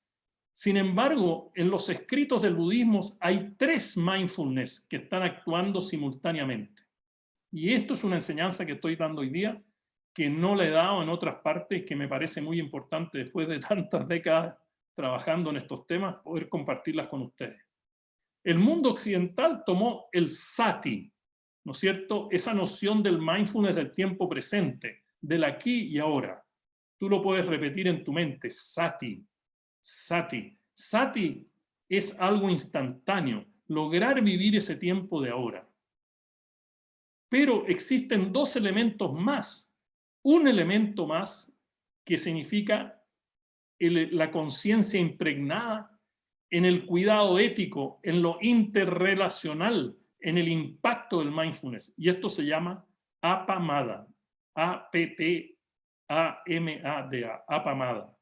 Sin embargo, en los escritos del budismo hay 3 mindfulness que están actuando simultáneamente. Y esto es una enseñanza que estoy dando hoy día, que no la he dado en otras partes, que me parece muy importante después de tantas décadas trabajando en estos temas, poder compartirlas con ustedes. El mundo occidental tomó el sati, ¿no es cierto? Esa noción del mindfulness del tiempo presente, del aquí y ahora. Tú lo puedes repetir en tu mente, sati, sati. Sati es algo instantáneo, lograr vivir ese tiempo de ahora. Pero existen 2 elementos más. Un elemento más que significa la conciencia impregnada en el cuidado ético, en lo interrelacional, en el impacto del mindfulness. Y esto se llama apamada. A-P-P-A-M-A-D-A. Apamada.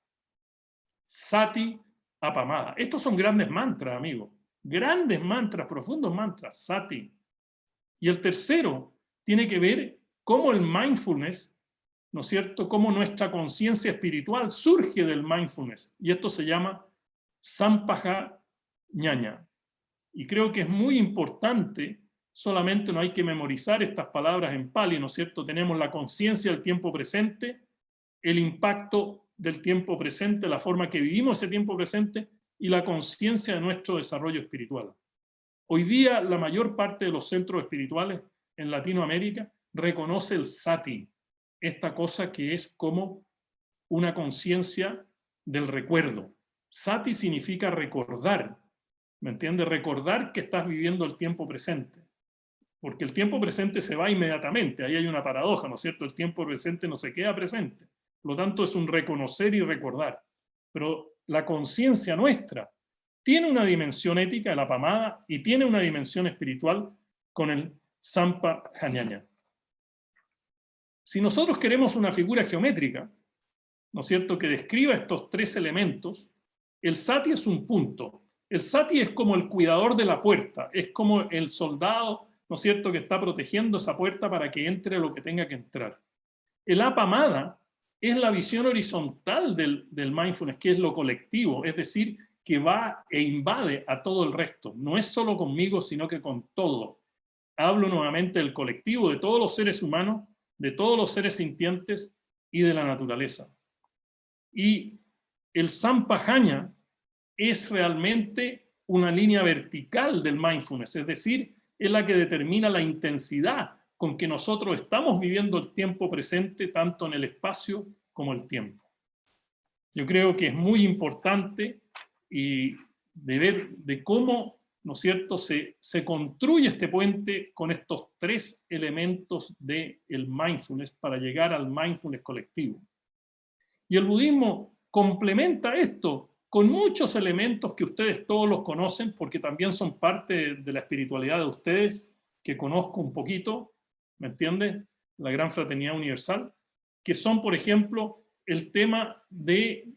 Sati, apamada. Estos son grandes mantras, amigos. Grandes mantras, profundos mantras. Sati. Y el tercero tiene que ver cómo el mindfulness, ¿no es cierto?, cómo nuestra conciencia espiritual surge del mindfulness. Y esto se llama Sampaja Ñaña. Y creo que es muy importante, solamente no hay que memorizar estas palabras en Pali, ¿no es cierto? Tenemos la conciencia del tiempo presente, el impacto del tiempo presente, la forma que vivimos ese tiempo presente y la conciencia de nuestro desarrollo espiritual. Hoy día la mayor parte de los centros espirituales en Latinoamérica reconoce el sati, esta cosa que es como una conciencia del recuerdo. Sati significa recordar, ¿me entiendes? Recordar que estás viviendo el tiempo presente. Porque el tiempo presente se va inmediatamente, ahí hay una paradoja, ¿no es cierto? El tiempo presente no se queda presente. Por lo tanto, es un reconocer y recordar. Pero la conciencia nuestra tiene una dimensión ética, el apamada, y tiene una dimensión espiritual con el Sampaja Ñaña. Si nosotros queremos una figura geométrica, ¿no es cierto?, que describa estos 3 elementos, el sati es un punto. El sati es como el cuidador de la puerta, es como el soldado, ¿no es cierto?, que está protegiendo esa puerta para que entre lo que tenga que entrar. El apamada es la visión horizontal del mindfulness, que es lo colectivo, es decir, que va e invade a todo el resto. No es solo conmigo, sino que con todo. Hablo nuevamente del colectivo, de todos los seres humanos, de todos los seres sintientes y de la naturaleza. Y el Sampaja Ñaña es realmente una línea vertical del mindfulness, es decir, es la que determina la intensidad con que nosotros estamos viviendo el tiempo presente, tanto en el espacio como el tiempo. Yo creo que es muy importante y de ver de cómo, ¿no es cierto?, se construye este puente con estos 3 elementos del mindfulness para llegar al mindfulness colectivo. Y el budismo complementa esto con muchos elementos que ustedes todos los conocen, porque también son parte de la espiritualidad de ustedes, que conozco un poquito, ¿me entiendes? La gran fraternidad universal, que son, por ejemplo, el tema de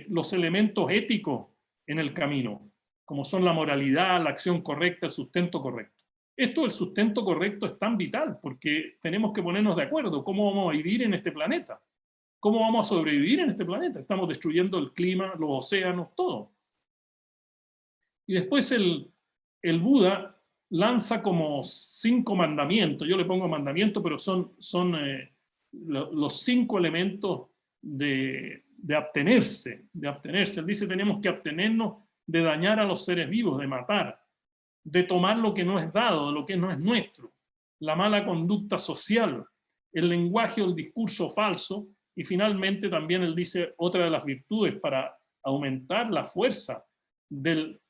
los elementos éticos en el camino, como son la moralidad, la acción correcta, el sustento correcto. Esto del sustento correcto es tan vital, porque tenemos que ponernos de acuerdo cómo vamos a vivir en este planeta. ¿Cómo vamos a sobrevivir en este planeta? Estamos destruyendo el clima, los océanos, todo. Y después el Buda lanza como 5 mandamientos. Yo le pongo mandamientos, pero son los 5 elementos de abstenerse. Él dice, tenemos que abstenernos de dañar a los seres vivos, de matar, de tomar lo que no es dado, de lo que no es nuestro, la mala conducta social, el lenguaje o el discurso falso. Y finalmente también él dice otra de las virtudes para aumentar la fuerza de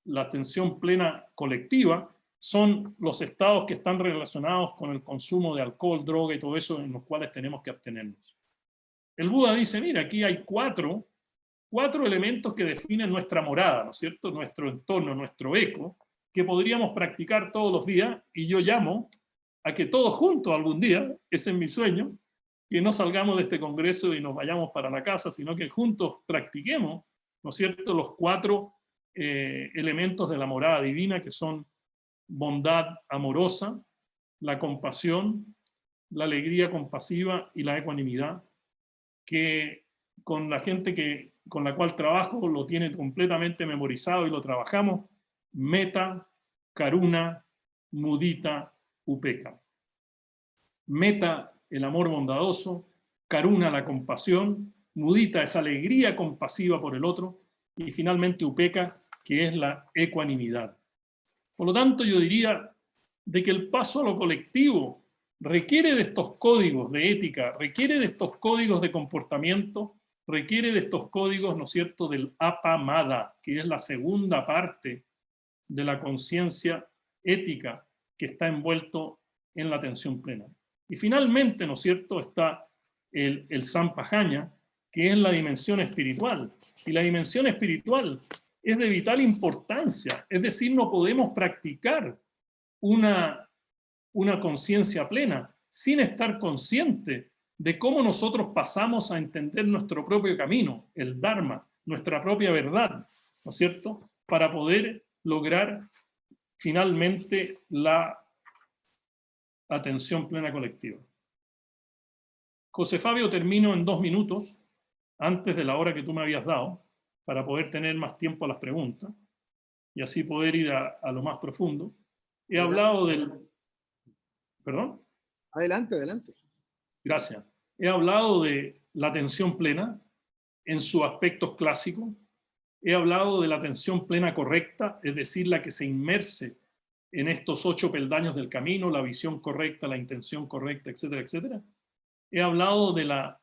la atención plena colectiva son los estados que están relacionados con el consumo de alcohol, droga y todo eso, en los cuales tenemos que abstenernos. El Buda dice, mira, aquí hay 4 elementos que definen nuestra morada, ¿no es cierto?, nuestro entorno, nuestro eco, que podríamos practicar todos los días, y yo llamo a que todos juntos algún día, ese es mi sueño, que no salgamos de este congreso y nos vayamos para la casa, sino que juntos practiquemos, ¿no es cierto?, los 4 elementos de la morada divina, que son bondad amorosa, la compasión, la alegría compasiva y la ecuanimidad, que con la gente con la cual trabajo lo tiene completamente memorizado y lo trabajamos: meta, karuna, mudita, upeka. Meta, el amor bondadoso; karuna, la compasión; mudita, esa alegría compasiva por el otro; y finalmente upeka, que es la ecuanimidad. Por lo tanto, yo diría de que el paso a lo colectivo requiere de estos códigos de ética, requiere de estos códigos de comportamiento, requiere de estos códigos, ¿no es cierto?, del apamada, que es la segunda parte de la conciencia ética que está envuelto en la atención plena. Y finalmente, ¿no es cierto?, está el sampajanya, que es la dimensión espiritual. Y la dimensión espiritual es de vital importancia, es decir, no podemos practicar una conciencia plena sin estar consciente de cómo nosotros pasamos a entender nuestro propio camino, el Dharma, nuestra propia verdad, ¿no es cierto?, para poder lograr finalmente la atención plena colectiva. José Fabio, termino en 2 minutos, antes de la hora que tú me habías dado, para poder tener más tiempo a las preguntas y así poder ir a lo más profundo. He hablado del... ¿Perdón? Adelante, adelante. Gracias. He hablado de la atención plena en sus aspectos clásicos. He hablado de la atención plena correcta, es decir, la que se inmerse en estos 8 peldaños del camino: la visión correcta, la intención correcta, etcétera, etcétera. He hablado de la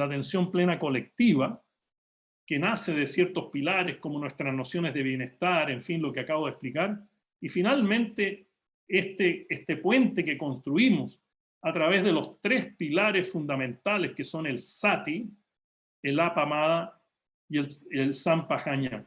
atención plena colectiva, que nace de ciertos pilares como nuestras nociones de bienestar, en fin, lo que acabo de explicar. Y finalmente, este puente que construimos a través de los 3 pilares fundamentales, que son el sati, el apamada y el sampajanya.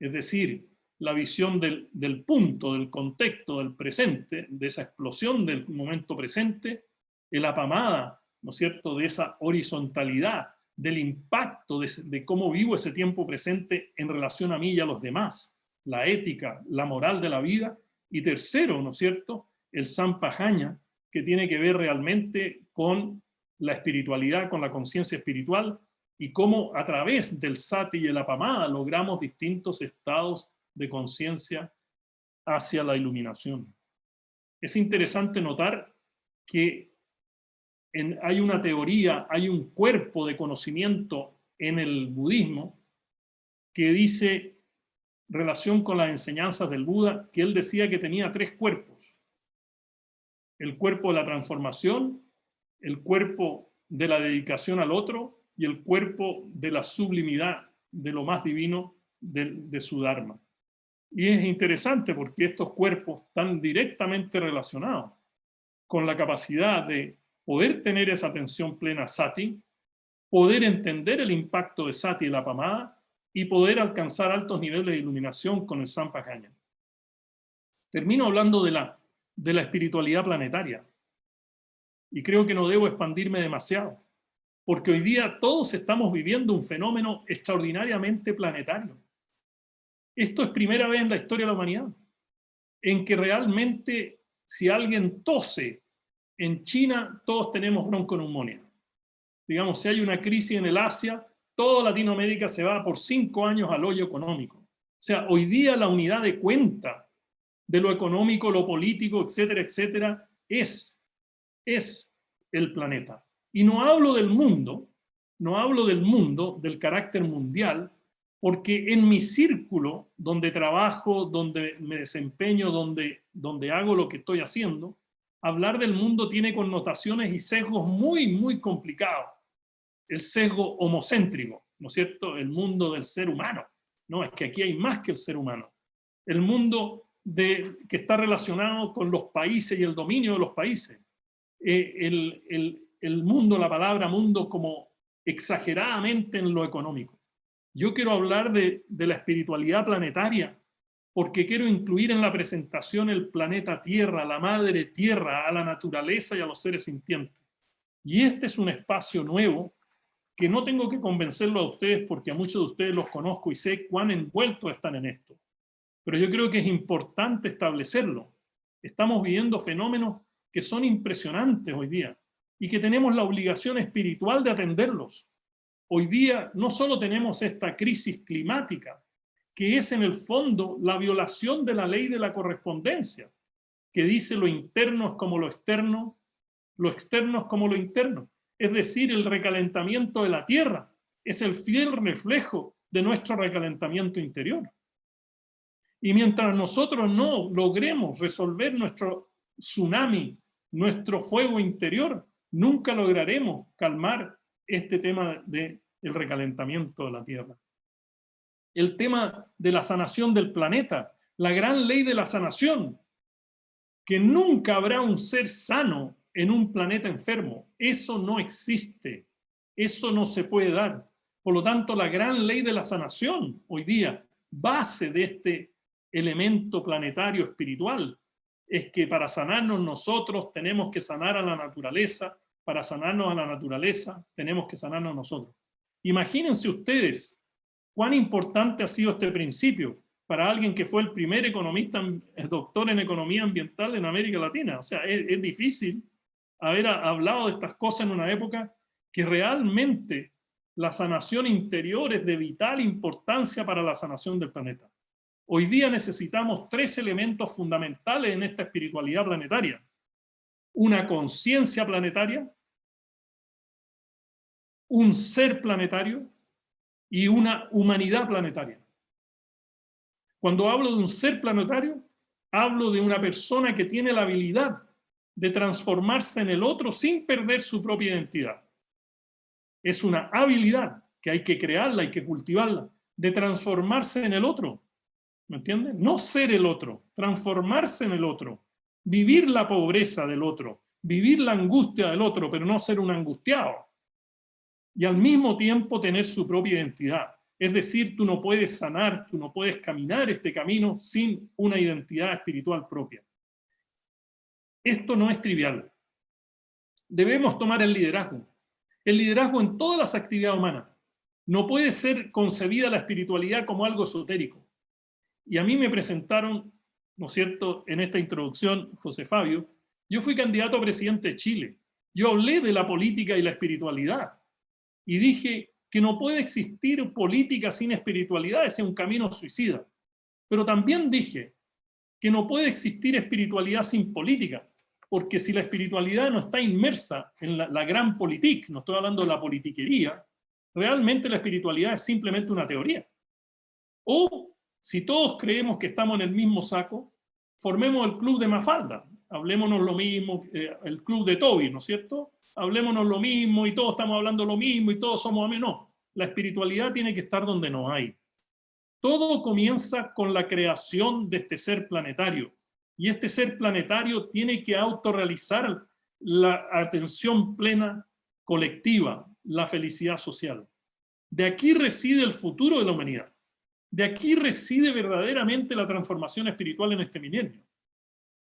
Es decir, la visión del punto, del contexto, del presente, de esa explosión del momento presente; el apamada, ¿no es cierto?, de esa horizontalidad, del impacto de cómo vivo ese tiempo presente en relación a mí y a los demás, la ética, la moral de la vida; y tercero, ¿no es cierto?, el sampajanya, que tiene que ver realmente con la espiritualidad, con la conciencia espiritual, y cómo a través del sati y el apamada logramos distintos estados de conciencia hacia la iluminación. Es interesante notar que hay una teoría, hay un cuerpo de conocimiento en el budismo que dice, relación con las enseñanzas del Buda, que él decía que tenía 3 cuerpos: el cuerpo de la transformación, el cuerpo de la dedicación al otro y el cuerpo de la sublimidad, de lo más divino de su Dharma. Y es interesante porque estos cuerpos están directamente relacionados con la capacidad de poder tener esa atención plena sati, poder entender el impacto de sati y la apamada, y poder alcanzar altos niveles de iluminación con el sampajanya. Termino hablando de la espiritualidad planetaria. Y creo que no debo expandirme demasiado, porque hoy día todos estamos viviendo un fenómeno extraordinariamente planetario. Esto es primera vez en la historia de la humanidad en que realmente, si alguien tose en China, todos tenemos bronconeumonía. Digamos, si hay una crisis en el Asia, toda Latinoamérica se va por 5 años al hoyo económico. O sea, hoy día la unidad de cuenta de lo económico, lo político, etcétera, etcétera, es el planeta. Y no hablo del mundo, del carácter mundial, porque en mi círculo, donde trabajo, donde me desempeño, donde hago lo que estoy haciendo, hablar del mundo tiene connotaciones y sesgos muy, muy complicados. El sesgo homocéntrico, ¿no es cierto?, el mundo del ser humano. No, es que aquí hay más que el ser humano. El mundo que está relacionado con los países y el dominio de los países. El mundo, la palabra mundo como exageradamente en lo económico. Yo quiero hablar de la espiritualidad planetaria, porque quiero incluir en la presentación el planeta Tierra, la madre Tierra, a la naturaleza y a los seres sintientes. Y este es un espacio nuevo que no tengo que convencerlo a ustedes, porque a muchos de ustedes los conozco y sé cuán envueltos están en esto. Pero yo creo que es importante establecerlo. Estamos viviendo fenómenos que son impresionantes hoy día y que tenemos la obligación espiritual de atenderlos. Hoy día no solo tenemos esta crisis climática, que es en el fondo la violación de la ley de la correspondencia, que dice lo interno es como lo externo es como lo interno. Es decir, el recalentamiento de la Tierra es el fiel reflejo de nuestro recalentamiento interior. Y mientras nosotros no logremos resolver nuestro tsunami, nuestro fuego interior, nunca lograremos calmar este tema del recalentamiento de la Tierra. El tema de la sanación del planeta, la gran ley de la sanación, que nunca habrá un ser sano en un planeta enfermo. Eso no existe. Eso no se puede dar. Por lo tanto, la gran ley de la sanación hoy día, base de este elemento planetario espiritual, es que para sanarnos nosotros tenemos que sanar a la naturaleza. Para sanarnos a la naturaleza tenemos que sanarnos nosotros. Imagínense ustedes cuán importante ha sido este principio para alguien que fue el primer economista, doctor en economía ambiental en América Latina. O sea, es difícil haber hablado de estas cosas en una época que realmente la sanación interior es de vital importancia para la sanación del planeta. Hoy día necesitamos 3 elementos fundamentales en esta espiritualidad planetaria. Una conciencia planetaria, un ser planetario y una humanidad planetaria. Cuando hablo de un ser planetario, hablo de una persona que tiene la habilidad de transformarse en el otro sin perder su propia identidad. Es una habilidad que hay que crearla, hay que cultivarla, de transformarse en el otro. ¿Me entienden? No ser el otro, transformarse en el otro, vivir la pobreza del otro, vivir la angustia del otro, pero no ser un angustiado. Y al mismo tiempo tener su propia identidad. Es decir, tú no puedes sanar, tú no puedes caminar este camino sin una identidad espiritual propia. Esto no es trivial. Debemos tomar el liderazgo. El liderazgo en todas las actividades humanas. No puede ser concebida la espiritualidad como algo esotérico. Y a mí me presentaron, ¿no es cierto?, en esta introducción, José Fabio, yo fui candidato a presidente de Chile. Yo hablé de la política y la espiritualidad. Y dije que no puede existir política sin espiritualidad, ese es un camino suicida. Pero también dije que no puede existir espiritualidad sin política, porque si la espiritualidad no está inmersa en la gran politique, no estoy hablando de la politiquería, realmente la espiritualidad es simplemente una teoría. O si todos creemos que estamos en el mismo saco, formemos el club de Mafalda, hablémonos lo mismo, el club de Toby, ¿no es cierto? Hablémonos lo mismo y todos estamos hablando lo mismo y todos somos amigos. No, la espiritualidad tiene que estar donde nos hay. Todo comienza con la creación de este ser planetario. Y este ser planetario tiene que autorrealizar la atención plena colectiva, la felicidad social. De aquí reside el futuro de la humanidad. De aquí reside verdaderamente la transformación espiritual en este milenio.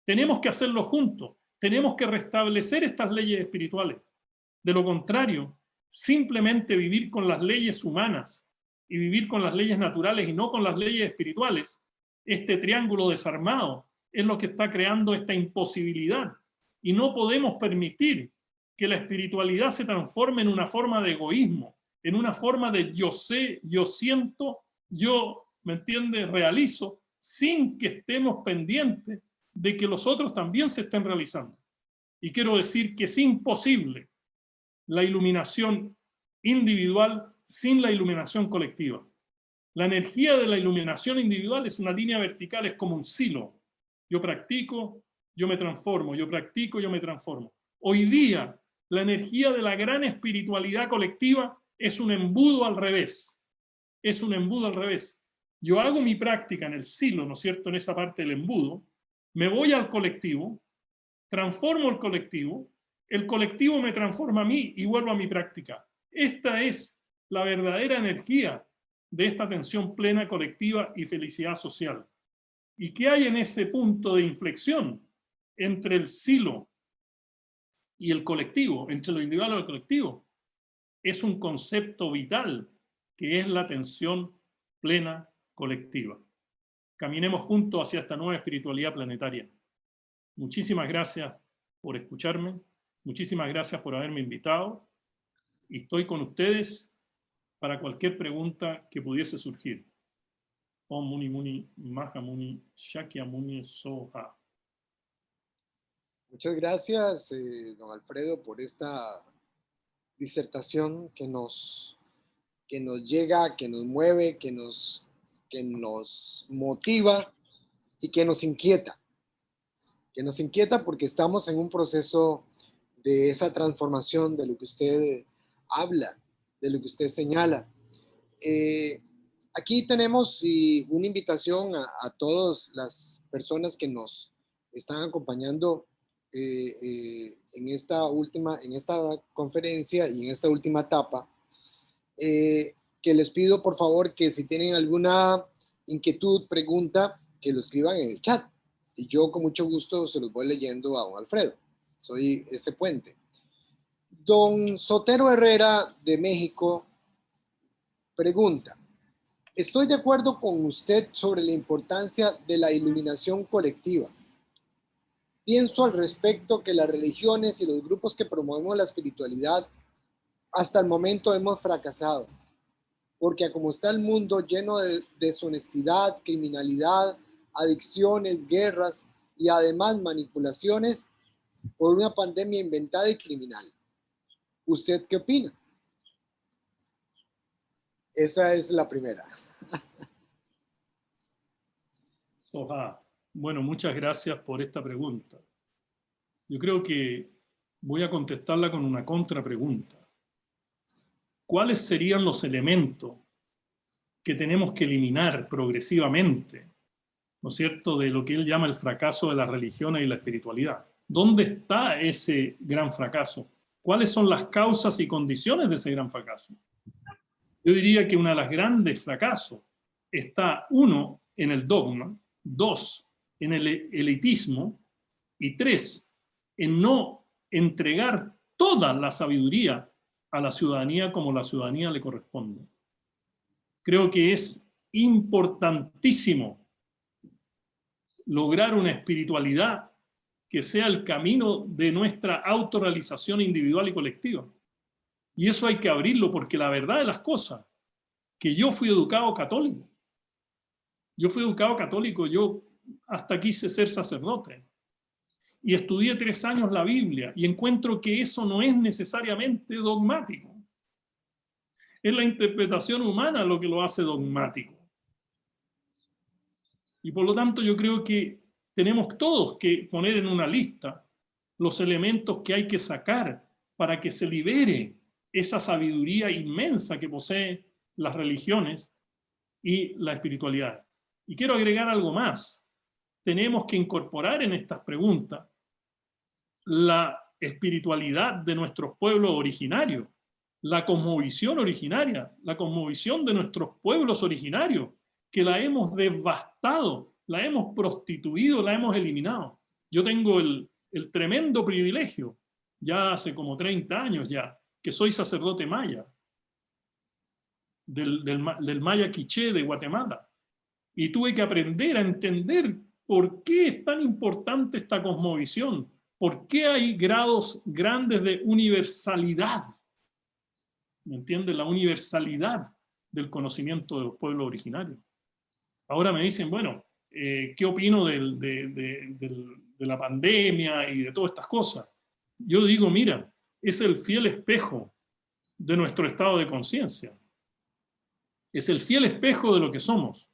Tenemos que hacerlo juntos. Tenemos que restablecer estas leyes espirituales. De lo contrario, simplemente vivir con las leyes humanas y vivir con las leyes naturales y no con las leyes espirituales, este triángulo desarmado es lo que está creando esta imposibilidad. Y no podemos permitir que la espiritualidad se transforme en una forma de egoísmo, en una forma de yo sé, yo siento, yo, ¿me entiende?, realizo, sin que estemos pendientes de que los otros también se estén realizando. Y quiero decir que es imposible la iluminación individual sin la iluminación colectiva. La energía de la iluminación individual es una línea vertical, es como un silo. Yo practico, yo me transformo, yo practico, yo me transformo. Hoy día, la energía de la gran espiritualidad colectiva es un embudo al revés. Es un embudo al revés. Yo hago mi práctica en el silo, ¿no es cierto?, en esa parte del embudo, me voy al colectivo, transformo el colectivo me transforma a mí y vuelvo a mi práctica. Esta es la verdadera energía de esta atención plena, colectiva y felicidad social. ¿Y qué hay en ese punto de inflexión entre el silo y el colectivo, entre lo individual y lo colectivo? Es un concepto vital que es la atención plena colectiva. Caminemos juntos hacia esta nueva espiritualidad planetaria. Muchísimas gracias por escucharme. Muchísimas gracias por haberme invitado. Y estoy con ustedes para cualquier pregunta que pudiese surgir. Om Muni Muni, Maha Muni, Shakyamuni Soha. Muchas gracias, don Alfredo, por esta disertación que nos llega, que nos mueve, que nos motiva y que nos inquieta. Que nos inquieta porque estamos en un proceso de esa transformación de lo que usted habla, de lo que usted señala. Aquí tenemos una invitación a todas las personas que nos están acompañando en esta conferencia y en esta última etapa, que les pido por favor que si tienen alguna inquietud, pregunta, que lo escriban en el chat y yo con mucho gusto se los voy leyendo a don Alfredo. Soy ese puente. Don Sotero Herrera de México pregunta: estoy de acuerdo con usted sobre la importancia de la iluminación colectiva. Pienso al respecto que las religiones y los grupos que promovemos la espiritualidad hasta el momento hemos fracasado, porque como está el mundo lleno de deshonestidad, criminalidad, adicciones, guerras y además manipulaciones por una pandemia inventada y criminal. ¿Usted qué opina? Esa es la primera. Soha. Bueno, muchas gracias por esta pregunta. Yo creo que voy a contestarla con una contrapregunta. ¿Cuáles serían los elementos que tenemos que eliminar progresivamente, ¿no es cierto?, de lo que él llama el fracaso de las religiones y la espiritualidad? ¿Dónde está ese gran fracaso? ¿Cuáles son las causas y condiciones de ese gran fracaso? Yo diría que uno de los grandes fracasos está, 1, en el dogma, 2, en el elitismo, y 3, en no entregar toda la sabiduría a la ciudadanía como la ciudadanía le corresponde. Creo que es importantísimo lograr una espiritualidad que sea el camino de nuestra autorrealización individual y colectiva. Y eso hay que abrirlo, porque la verdad de las cosas, que yo fui educado católico. Yo hasta quise ser sacerdote. Y estudié 3 años la Biblia y encuentro que eso no es necesariamente dogmático. Es la interpretación humana lo que lo hace dogmático. Y por lo tanto yo creo que tenemos todos que poner en una lista los elementos que hay que sacar para que se libere esa sabiduría inmensa que poseen las religiones y la espiritualidad. Y quiero agregar algo más. Tenemos que incorporar en estas preguntas la espiritualidad de nuestros pueblos originarios, la cosmovisión originaria, la cosmovisión de nuestros pueblos originarios, que la hemos devastado, la hemos prostituido, la hemos eliminado. Yo tengo el tremendo privilegio, ya hace como 30 años ya, que soy sacerdote maya, del maya quiché de Guatemala. Y tuve que aprender a entender por qué es tan importante esta cosmovisión, por qué hay grados grandes de universalidad. ¿Me entiendes? La universalidad del conocimiento de los pueblos originarios. Ahora me dicen, bueno, ¿qué opino de la pandemia y de todas estas cosas? Yo digo, mira, es el fiel espejo de nuestro estado de conciencia. Es el fiel espejo de lo que somos.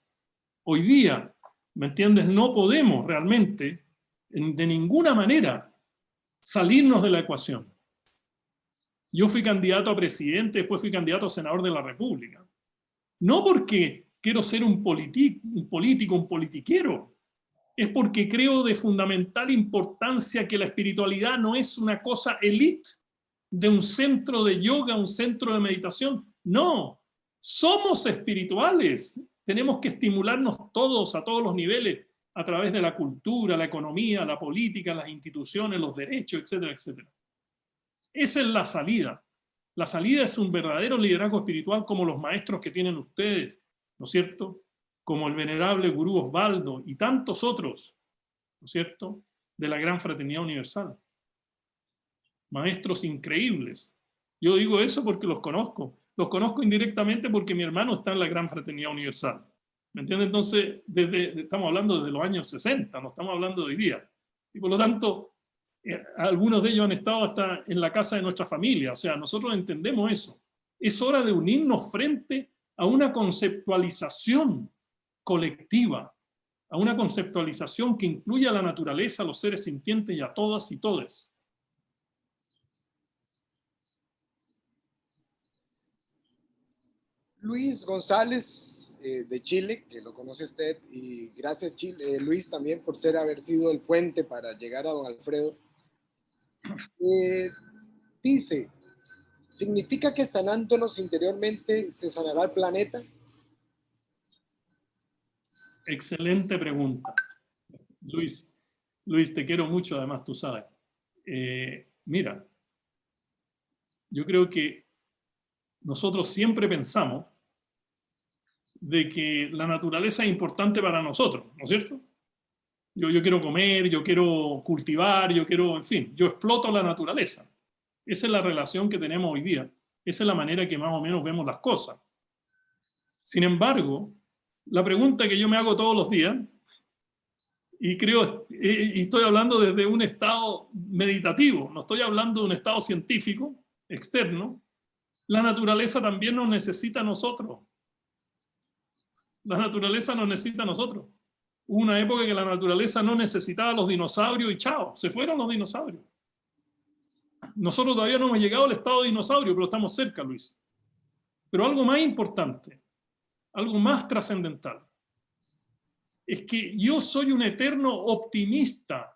Hoy día, ¿me entiendes? No podemos realmente, de ninguna manera, salirnos de la ecuación. Yo fui candidato a presidente, después fui candidato a senador de la República. No porque quiero ser un político, un politiquero. Es porque creo de fundamental importancia que la espiritualidad no es una cosa elite de un centro de yoga, un centro de meditación. No, somos espirituales. Tenemos que estimularnos todos, a todos los niveles, a través de la cultura, la economía, la política, las instituciones, los derechos, etcétera, etcétera. Esa es la salida. La salida es un verdadero liderazgo espiritual como los maestros que tienen ustedes, ¿no es cierto? Como el venerable Gurú Osvaldo y tantos otros, ¿no es cierto?, de la Gran Fraternidad Universal. Maestros increíbles. Yo digo eso porque los conozco. los conozco indirectamente porque mi hermano está en la Gran Fraternidad Universal. ¿Me entiende? Entonces, estamos hablando desde los años 60, no estamos hablando de hoy día. Y por lo tanto, algunos de ellos han estado hasta en la casa de nuestra familia. O sea, nosotros entendemos eso. Es hora de unirnos frente a una conceptualización colectiva, a una conceptualización que incluya a la naturaleza, a los seres sintientes y a todas y todes. Luis González, de Chile, que lo conoce usted, y gracias Luis también por haber sido el puente para llegar a don Alfredo. Dice, ¿significa que sanándonos interiormente se sanará el planeta? Excelente pregunta. Luis, te quiero mucho, además, tú sabes. Mira, yo creo que nosotros siempre pensamos de que la naturaleza es importante para nosotros, ¿no es cierto? Yo quiero comer, yo quiero cultivar, yo quiero, en fin, yo exploto la naturaleza. Esa es la relación que tenemos hoy día. Esa es la manera que más o menos vemos las cosas. Sin embargo, la pregunta que yo me hago todos los días, y estoy hablando desde un estado meditativo, no estoy hablando de un estado científico, externo, la naturaleza también nos necesita a nosotros. La naturaleza nos necesita a nosotros. Hubo una época que la naturaleza no necesitaba a los dinosaurios y chao, se fueron los dinosaurios. Nosotros todavía no hemos llegado al estado de dinosaurio, pero estamos cerca, Luis. Pero algo más importante, algo más trascendental, es que yo soy un eterno optimista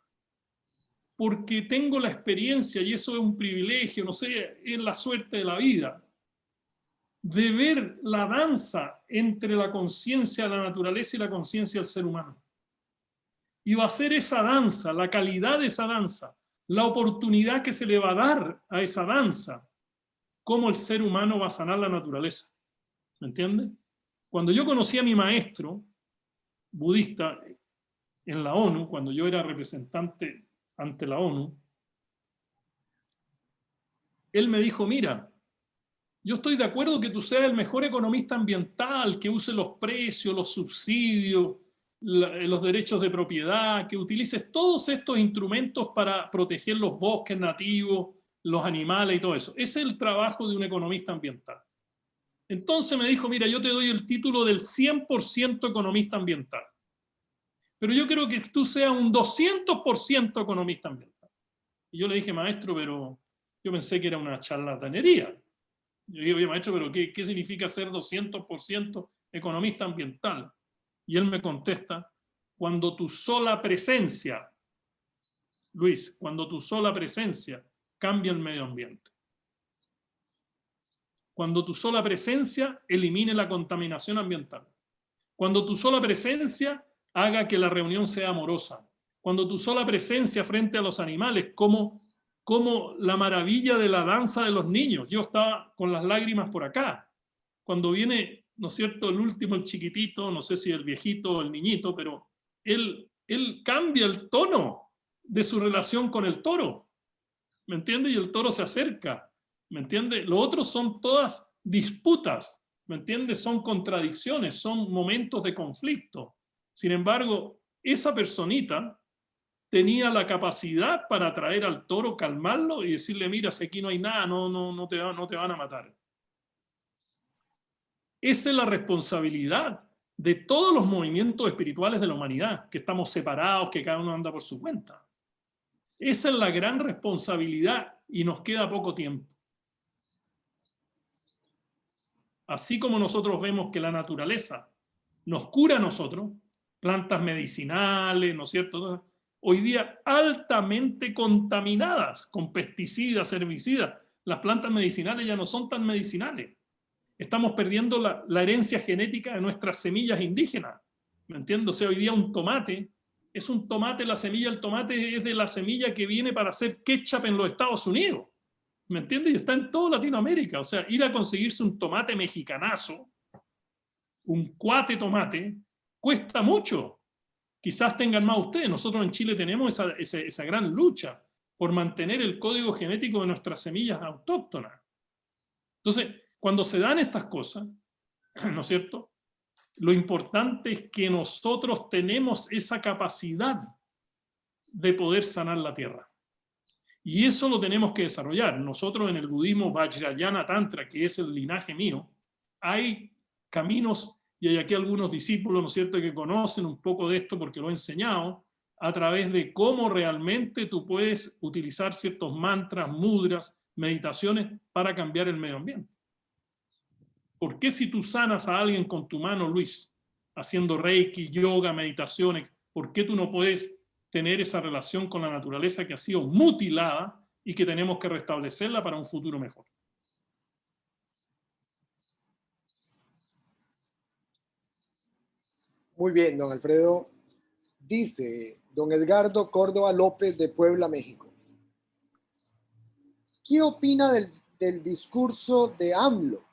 porque tengo la experiencia, y eso es un privilegio, no sé, es la suerte de la vida, de ver la danza entre la conciencia de la naturaleza y la conciencia del ser humano. Y va a ser esa danza, la calidad de esa danza, la oportunidad que se le va a dar a esa danza, cómo el ser humano va a sanar la naturaleza. ¿Me entiende? Cuando yo conocí a mi maestro budista en la ONU, cuando yo era representante ante la ONU, él me dijo, mira, yo estoy de acuerdo que tú seas el mejor economista ambiental, que use los precios, los subsidios, los derechos de propiedad, que utilices todos estos instrumentos para proteger los bosques nativos, los animales y todo eso. Ese es el trabajo de un economista ambiental. Entonces me dijo, mira, yo te doy el título del 100% economista ambiental. Pero yo creo que tú seas un 200% economista ambiental. Y yo le dije, maestro, pero yo pensé que era una charlatanería. Yo digo, oye, maestro, pero ¿qué significa ser 200% economista ambiental? Y él me contesta, cuando tu sola presencia, Luis, cuando tu sola presencia cambia el medio ambiente. Cuando tu sola presencia elimine la contaminación ambiental. Cuando tu sola presencia haga que la reunión sea amorosa. Cuando tu sola presencia frente a los animales, como la maravilla de la danza de los niños. Yo estaba con las lágrimas por acá. Cuando viene, ¿no es cierto?, el último, el chiquitito, no sé si el viejito o el niñito, pero él cambia el tono de su relación con el toro. ¿Me entiende? Y el toro se acerca. ¿Me entiende? Lo otro son todas disputas. ¿Me entiende? Son contradicciones, son momentos de conflicto. Sin embargo, esa personita tenía la capacidad para atraer al toro, calmarlo y decirle, mira, si aquí no hay nada, no te van a matar. Esa es la responsabilidad de todos los movimientos espirituales de la humanidad, que estamos separados, que cada uno anda por su cuenta. Esa es la gran responsabilidad y nos queda poco tiempo. Así como nosotros vemos que la naturaleza nos cura a nosotros, plantas medicinales, ¿no es cierto?, hoy día altamente contaminadas con pesticidas, herbicidas. Las plantas medicinales ya no son tan medicinales. Estamos perdiendo la herencia genética de nuestras semillas indígenas. ¿Me entiendes? O sea, hoy día un tomate, es un tomate, la semilla del tomate es de la semilla que viene para hacer ketchup en los Estados Unidos. ¿Me entiendes? Y está en toda Latinoamérica. O sea, ir a conseguirse un tomate mexicanazo, un cuate tomate, cuesta mucho. Quizás tengan más ustedes. Nosotros en Chile tenemos esa gran lucha por mantener el código genético de nuestras semillas autóctonas. Entonces, Cuando se dan estas cosas, ¿no es cierto?, lo importante es que nosotros tenemos esa capacidad de poder sanar la tierra. Y eso lo tenemos que desarrollar. Nosotros en el budismo Vajrayana Tantra, que es el linaje mío, hay caminos, y hay aquí algunos discípulos, ¿no es cierto?, que conocen un poco de esto porque lo he enseñado, a través de cómo realmente tú puedes utilizar ciertos mantras, mudras, meditaciones para cambiar el medio ambiente. ¿Por qué si tú sanas a alguien con tu mano, Luis, haciendo reiki, yoga, meditaciones, por qué tú no puedes tener esa relación con la naturaleza que ha sido mutilada y que tenemos que restablecerla para un futuro mejor? Muy bien, don Alfredo. Dice don Edgardo Córdoba López de Puebla, México. ¿Qué opina del discurso de AMLO,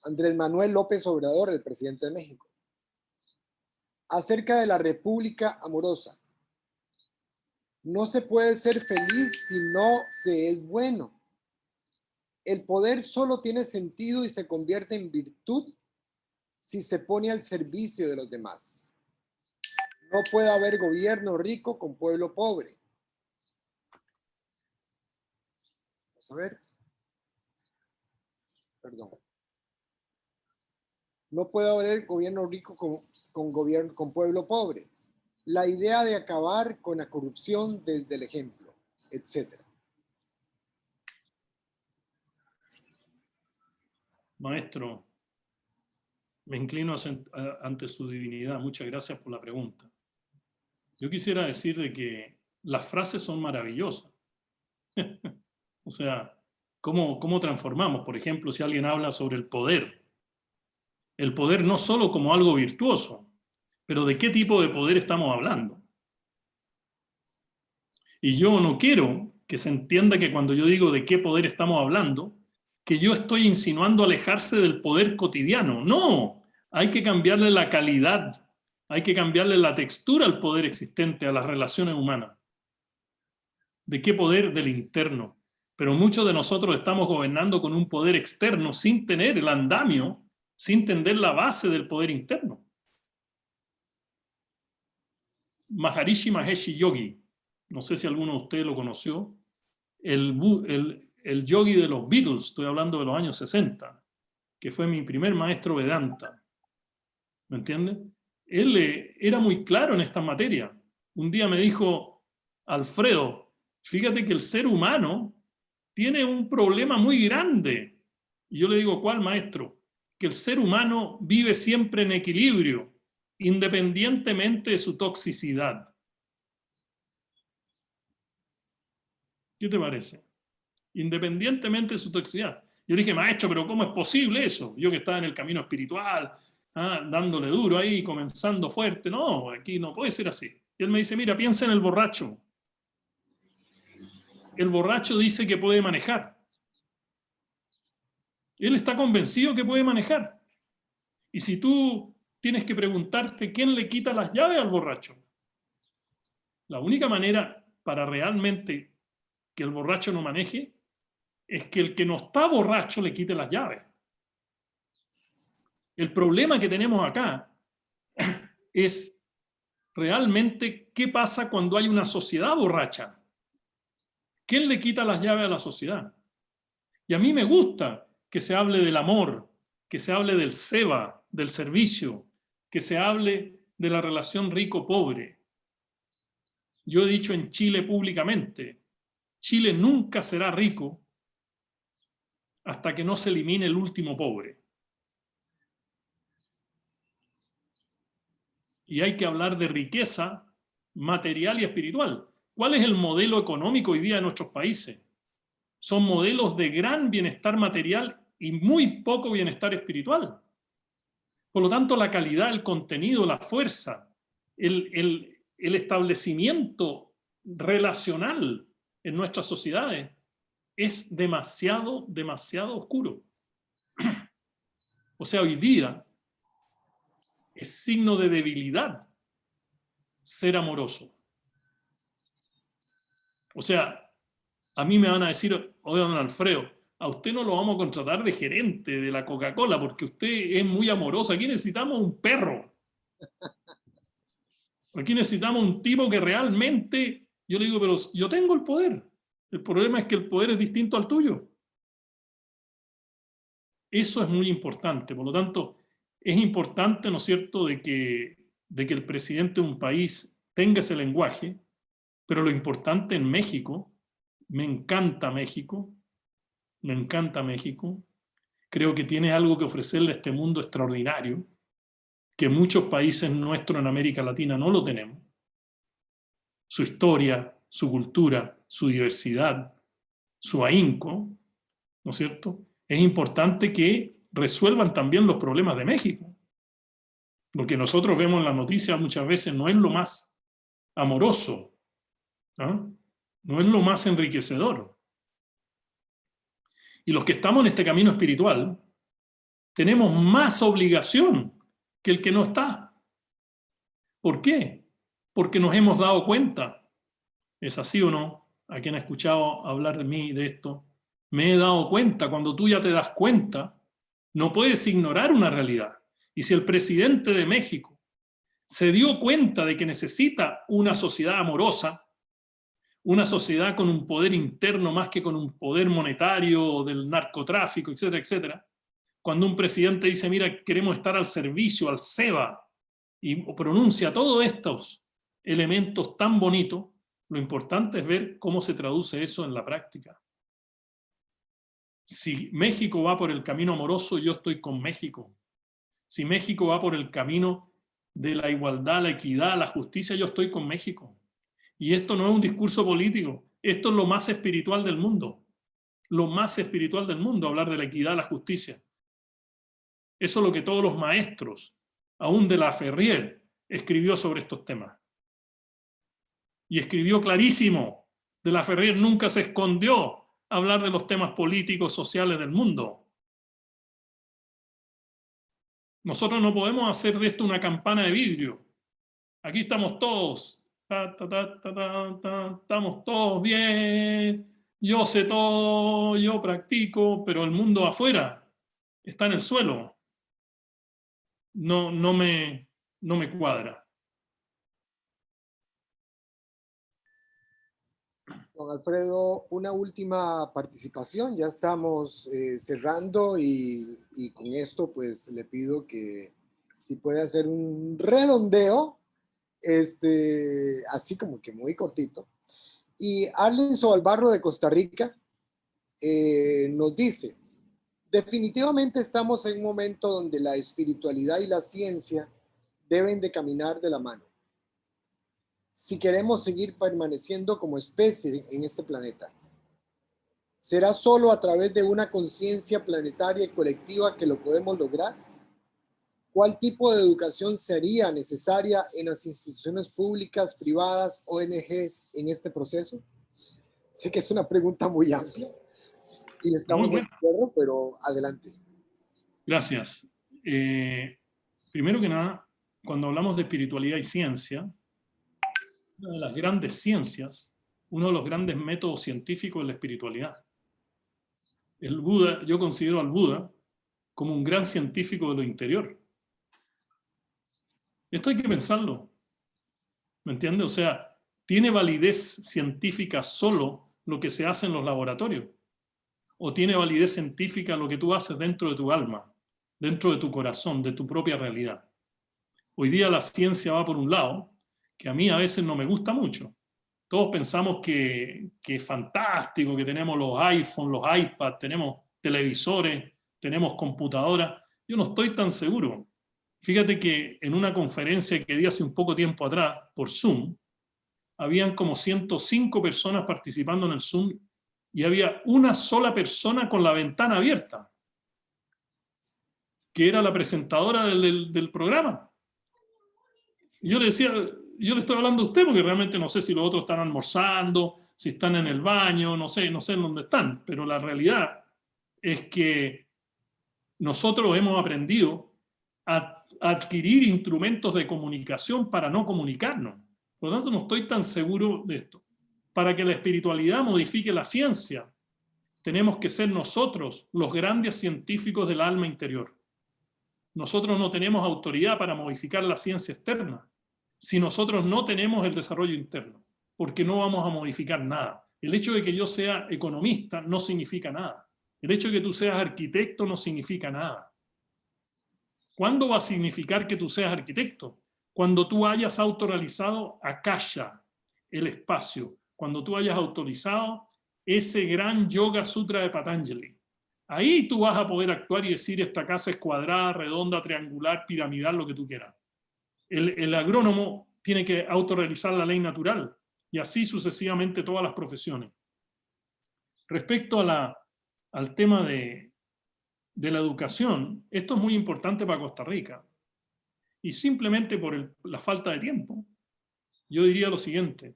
Andrés Manuel López Obrador, el presidente de México, acerca de la República Amorosa? No se puede ser feliz si no se es bueno. El poder solo tiene sentido y se convierte en virtud si se pone al servicio de los demás. No puede haber gobierno rico con pueblo pobre. Vamos a ver. Perdón. No puede haber gobierno rico con pueblo pobre. La idea de acabar con la corrupción desde el ejemplo, etc. Maestro, me inclino ante su divinidad. Muchas gracias por la pregunta. Yo quisiera decir de que las frases son maravillosas. O sea, ¿cómo transformamos? Por ejemplo, si alguien habla sobre el poder no solo como algo virtuoso, pero ¿de qué tipo de poder estamos hablando? Y yo no quiero que se entienda que cuando yo digo de qué poder estamos hablando, que yo estoy insinuando alejarse del poder cotidiano. No, hay que cambiarle la calidad, hay que cambiarle la textura al poder existente, a las relaciones humanas. ¿De qué poder? Del interno. Pero muchos de nosotros estamos gobernando con un poder externo sin tener el andamio, sin tener la base del poder interno. Maharishi Mahesh Yogi, no sé si alguno de ustedes lo conoció, el yogi de los Beatles, estoy hablando de los años 60, que fue mi primer maestro Vedanta. ¿Me entiende? Él era muy claro en esta materia. Un día me dijo, Alfredo, fíjate que el ser humano tiene un problema muy grande. Y yo le digo, ¿cuál, maestro? Que el ser humano vive siempre en equilibrio, independientemente de su toxicidad. ¿Qué te parece? Independientemente de su toxicidad. Yo le dije, maestro, pero ¿cómo es posible eso? Yo que estaba en el camino espiritual, dándole duro ahí, comenzando fuerte. No, aquí no puede ser así. Y él me dice, mira, piensa en el borracho. El borracho dice que puede manejar. Él está convencido que puede manejar. Y si tú tienes que preguntarte quién le quita las llaves al borracho, la única manera para realmente que el borracho no maneje es que el que no está borracho le quite las llaves. El problema que tenemos acá es realmente qué pasa cuando hay una sociedad borracha. ¿Quién le quita las llaves a la sociedad? Y a mí me gusta que se hable del amor, que se hable del seva, del servicio, que se hable de la relación rico-pobre. Yo he dicho en Chile públicamente, Chile nunca será rico hasta que no se elimine el último pobre. Y hay que hablar de riqueza material y espiritual. ¿Cuál es el modelo económico hoy día de nuestros países? Son modelos de gran bienestar material y muy poco bienestar espiritual. Por lo tanto, la calidad, el contenido, la fuerza, el establecimiento relacional en nuestras sociedades es demasiado oscuro. O sea, hoy día es signo de debilidad ser amoroso. O sea, a mí me van a decir, oye, don Alfredo, a usted no lo vamos a contratar de gerente de la Coca-Cola porque usted es muy amoroso. Aquí necesitamos un perro. Aquí necesitamos un tipo que realmente, yo le digo, pero yo tengo el poder. El problema es que el poder es distinto al tuyo. Eso es muy importante. Por lo tanto, es importante, ¿no es cierto?, de que el presidente de un país tenga ese lenguaje, pero lo importante en México, me encanta México, creo que tiene algo que ofrecerle a este mundo extraordinario, que muchos países nuestros en América Latina no lo tenemos. Su historia, su cultura, su diversidad, su ahínco, ¿no es cierto? Es importante que resuelvan también los problemas de México. Lo que nosotros vemos en las noticias muchas veces no es lo más amoroso, ¿no? No es lo más enriquecedor. Y los que estamos en este camino espiritual tenemos más obligación que el que no está. ¿Por qué? Porque nos hemos dado cuenta. ¿Es así o no? ¿A quien ha escuchado hablar de mí, de esto? Me he dado cuenta. Cuando tú ya te das cuenta, no puedes ignorar una realidad. Y si el presidente de México se dio cuenta de que necesita una sociedad amorosa, una sociedad con un poder interno más que con un poder monetario del narcotráfico, etcétera, etcétera, cuando un presidente dice, mira, queremos estar al servicio, al SEBA, y pronuncia todos estos elementos tan bonitos, lo importante es ver cómo se traduce eso en la práctica. Si México va por el camino amoroso, yo estoy con México. Si México va por el camino de la igualdad, la equidad, la justicia, yo estoy con México. Y esto no es un discurso político, esto es lo más espiritual del mundo. Lo más espiritual del mundo, hablar de la equidad, la justicia. Eso es lo que todos los maestros, aún de la Ferrier, escribió sobre estos temas. Y escribió clarísimo. De la Ferrier nunca se escondió a hablar de los temas políticos, sociales del mundo. Nosotros no podemos hacer de esto una campana de vidrio. Aquí estamos todos. Estamos todos bien. Yo sé todo, yo practico, pero el mundo afuera está en el suelo. No me cuadra. Don Alfredo, una última participación, ya estamos cerrando y con esto pues le pido que si puede hacer un redondeo, así como que muy cortito. Y Arlenso Albarro de Costa Rica nos dice, definitivamente estamos en un momento donde la espiritualidad y la ciencia deben de caminar de la mano si queremos seguir permaneciendo como especie en este planeta. ¿Será solo a través de una conciencia planetaria y colectiva que lo podemos lograr? ¿Cuál tipo de educación sería necesaria en las instituciones públicas, privadas, ONGs en este proceso? Sé que es una pregunta muy amplia y estamos de acuerdo, pero adelante. Gracias. Primero que nada, cuando hablamos de espiritualidad y ciencia, una de las grandes ciencias, uno de los grandes métodos científicos es la espiritualidad. El Buda, yo considero al Buda como un gran científico de lo interior. Esto hay que pensarlo. ¿Me entiendes? O sea, ¿tiene validez científica solo lo que se hace en los laboratorios? ¿O tiene validez científica lo que tú haces dentro de tu alma, dentro de tu corazón, de tu propia realidad? Hoy día la ciencia va por un lado, que a mí a veces no me gusta mucho. Todos pensamos que es fantástico, que tenemos los iPhones, los iPads, tenemos televisores, tenemos computadoras. Yo no estoy tan seguro. Fíjate que en una conferencia que di hace un poco tiempo atrás, por Zoom, habían como 105 personas participando en el Zoom y había una sola persona con la ventana abierta, que era la presentadora del programa. Y yo le decía, yo le estoy hablando a usted porque realmente no sé si los otros están almorzando, si están en el baño, no sé en dónde están, pero la realidad es que nosotros hemos aprendido a adquirir instrumentos de comunicación para no comunicarnos. Por lo tanto, no estoy tan seguro de esto. Para que la espiritualidad modifique la ciencia, tenemos que ser nosotros los grandes científicos del alma interior. Nosotros no tenemos autoridad para modificar la ciencia externa si nosotros no tenemos el desarrollo interno, porque no vamos a modificar nada. El hecho de que yo sea economista no significa nada. El hecho de que tú seas arquitecto no significa nada. ¿Cuándo va a significar que tú seas arquitecto? Cuando tú hayas autorrealizado Akasha, el espacio. Cuando tú hayas autorizado ese gran Yoga Sutra de Patanjali. Ahí tú vas a poder actuar y decir esta casa es cuadrada, redonda, triangular, piramidal, lo que tú quieras. El agrónomo tiene que autorrealizar la ley natural y así sucesivamente todas las profesiones. Respecto a al tema de la educación, esto es muy importante para Costa Rica. Y simplemente por la falta de tiempo, yo diría lo siguiente: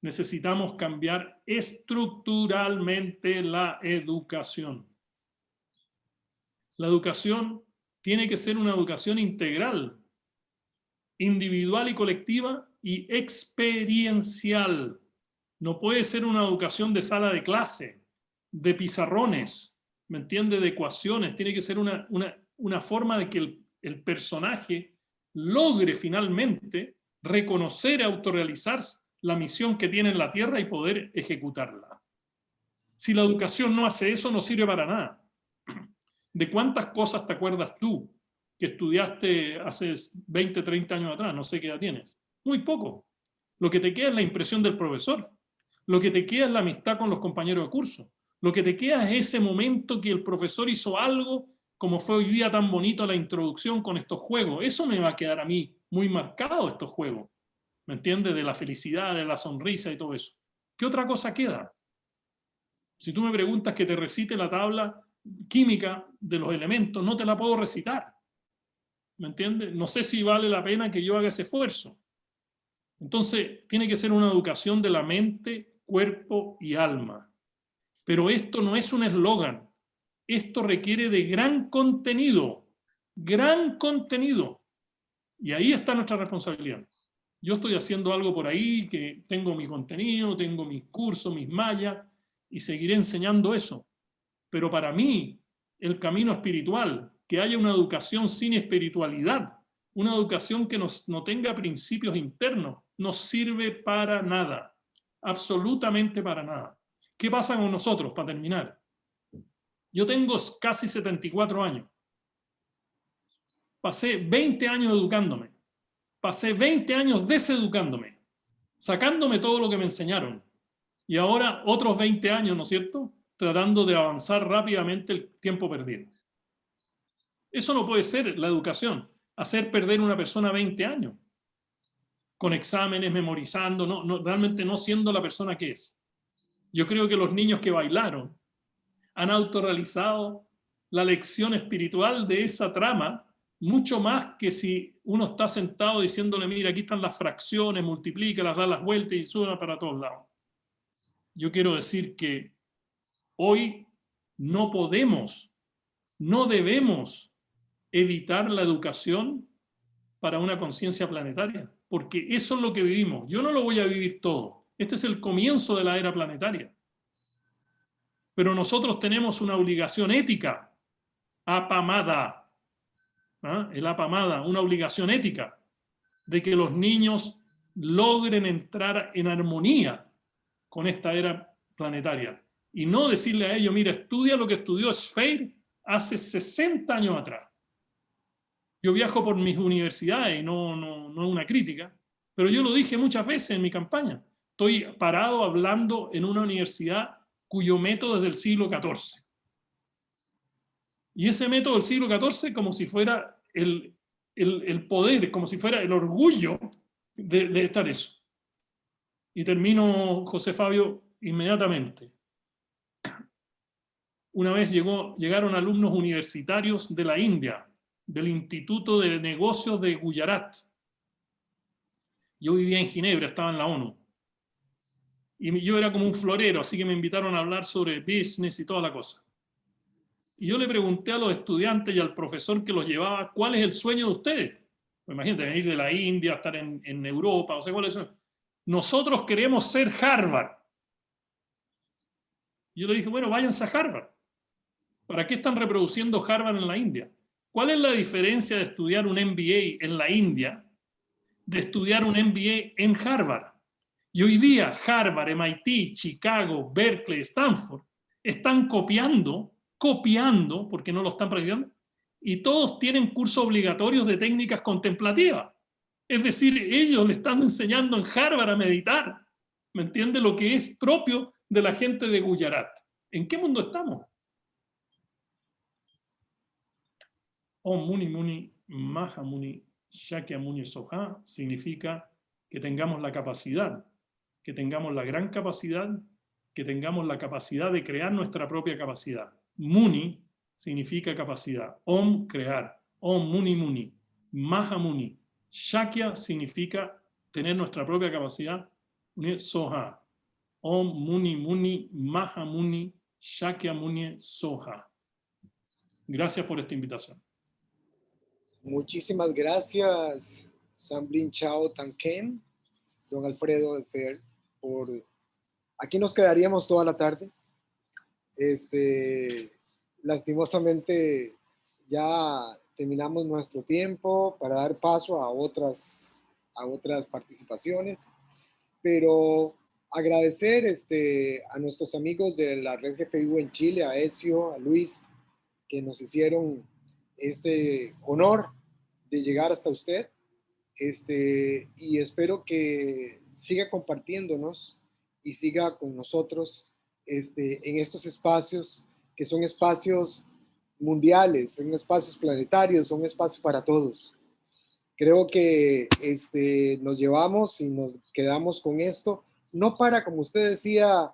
necesitamos cambiar estructuralmente la educación. La educación tiene que ser una educación integral, individual y colectiva y experiencial. No puede ser una educación de sala de clase, de pizarrones, ¿me entiende? De ecuaciones. Tiene que ser una forma de que el personaje logre finalmente reconocer y autorrealizar la misión que tiene en la Tierra y poder ejecutarla. Si la educación no hace eso, no sirve para nada. ¿De cuántas cosas te acuerdas tú que estudiaste hace 20, 30 años atrás? No sé qué edad tienes. Muy poco. Lo que te queda es la impresión del profesor. Lo que te queda es la amistad con los compañeros de curso. Lo que te queda es ese momento que el profesor hizo algo, como fue hoy día tan bonito la introducción con estos juegos. Eso me va a quedar a mí muy marcado, estos juegos. ¿Me entiendes? De la felicidad, de la sonrisa y todo eso. ¿Qué otra cosa queda? Si tú me preguntas que te recite la tabla química de los elementos, no te la puedo recitar. ¿Me entiendes? No sé si vale la pena que yo haga ese esfuerzo. Entonces, tiene que ser una educación de la mente, cuerpo y alma. Pero esto no es un eslogan. Esto requiere de gran contenido. Gran contenido. Y ahí está nuestra responsabilidad. Yo estoy haciendo algo por ahí, que tengo mi contenido, tengo mis cursos, mis mallas, y seguiré enseñando eso. Pero para mí, el camino espiritual, que haya una educación sin espiritualidad, una educación que no tenga principios internos, no sirve para nada, absolutamente para nada. ¿Qué pasa con nosotros, para terminar? Yo tengo casi 74 años. Pasé 20 años educándome. Pasé 20 años deseducándome, sacándome todo lo que me enseñaron. Y ahora otros 20 años, ¿no es cierto?, tratando de avanzar rápidamente el tiempo perdido. Eso no puede ser la educación, hacer perder a una persona 20 años, con exámenes, memorizando, realmente no siendo la persona que es. Yo creo que los niños que bailaron han autorrealizado la lección espiritual de esa trama mucho más que si uno está sentado diciéndole, mira, aquí están las fracciones, multiplícalas, da las vueltas y suena para todos lados. Yo quiero decir que hoy no podemos, no debemos evitar la educación para una conciencia planetaria, porque eso es lo que vivimos. Yo no lo voy a vivir todo. Este es el comienzo de la era planetaria. Pero nosotros tenemos una obligación ética, apamada, el apamada, una obligación ética, de que los niños logren entrar en armonía con esta era planetaria. Y no decirle a ellos, mira, estudia lo que estudió Sphere hace 60 años atrás. Yo viajo por mis universidades y no es una crítica, pero yo lo dije muchas veces en mi campaña. Estoy parado hablando en una universidad cuyo método es del siglo XIV. Y ese método del siglo XIV como si fuera el poder, como si fuera el orgullo de estar eso. Y termino, José Fabio, inmediatamente. Una vez llegaron alumnos universitarios de la India, del Instituto de Negocios de Gujarat. Yo vivía en Ginebra, estaba en la ONU. Y yo era como un florero, así que me invitaron a hablar sobre business y toda la cosa. Y yo le pregunté a los estudiantes y al profesor que los llevaba, ¿cuál es el sueño de ustedes? Pues imagínate, venir de la India, estar en Europa, o sea, ¿cuál es? Nosotros queremos ser Harvard. Y yo le dije, bueno, váyanse a Harvard. ¿Para qué están reproduciendo Harvard en la India? ¿Cuál es la diferencia de estudiar un MBA en la India de estudiar un MBA en Harvard? Y hoy día Harvard, MIT, Chicago, Berkeley, Stanford están copiando, porque no lo están practicando, y todos tienen cursos obligatorios de técnicas contemplativas. Es decir, ellos le están enseñando en Harvard a meditar. ¿Me entiende? Lo que es propio de la gente de Gujarat. ¿En qué mundo estamos? Om Muni Muni Maha Muni Shakyamuni Soha significa que tengamos la capacidad, que tengamos la gran capacidad, que tengamos la capacidad de crear nuestra propia capacidad. Muni significa capacidad. Om, crear. Om Muni Muni. Maha Muni. Shakya significa tener nuestra propia capacidad. Soha. Om Muni Muni Maha Muni Shakyamuni Soha. Gracias por esta invitación. Muchísimas gracias, Samblin Chao Tanken, don Alfredo de Fer, por... Aquí nos quedaríamos toda la tarde. Lastimosamente ya terminamos nuestro tiempo para dar paso a otras participaciones, pero agradecer a nuestros amigos de la Red GFIU en Chile, a Ezio, a Luis, que nos hicieron este honor de llegar hasta usted, y espero que siga compartiéndonos y siga con nosotros en estos espacios que son espacios mundiales, son espacios planetarios, son espacios para todos. Creo que nos llevamos y nos quedamos con esto, no para, como usted decía,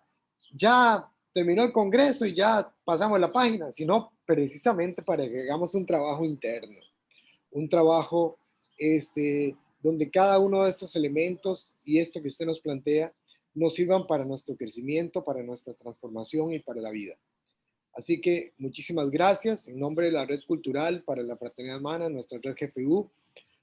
ya terminó el Congreso y ya pasamos la página, sino precisamente para que hagamos un trabajo interno, un trabajo donde cada uno de estos elementos y esto que usted nos plantea nos sirvan para nuestro crecimiento, para nuestra transformación y para la vida. Así que muchísimas gracias en nombre de la Red Cultural para la Fraternidad Humana, nuestra Red GFU,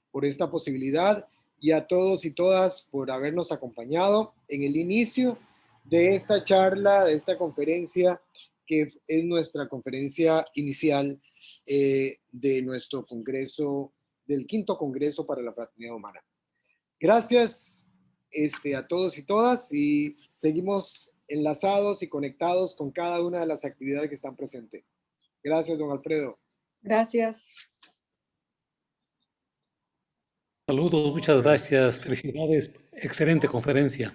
por esta posibilidad, y a todos y todas por habernos acompañado en el inicio de esta charla, de esta conferencia, que es nuestra conferencia inicial de nuestro congreso, del 5º Congreso para la Fraternidad Humana. Gracias a todos y todas, y seguimos enlazados y conectados con cada una de las actividades que están presentes. Gracias, don Alfredo. Gracias. Saludos, muchas gracias, felicidades, excelente conferencia.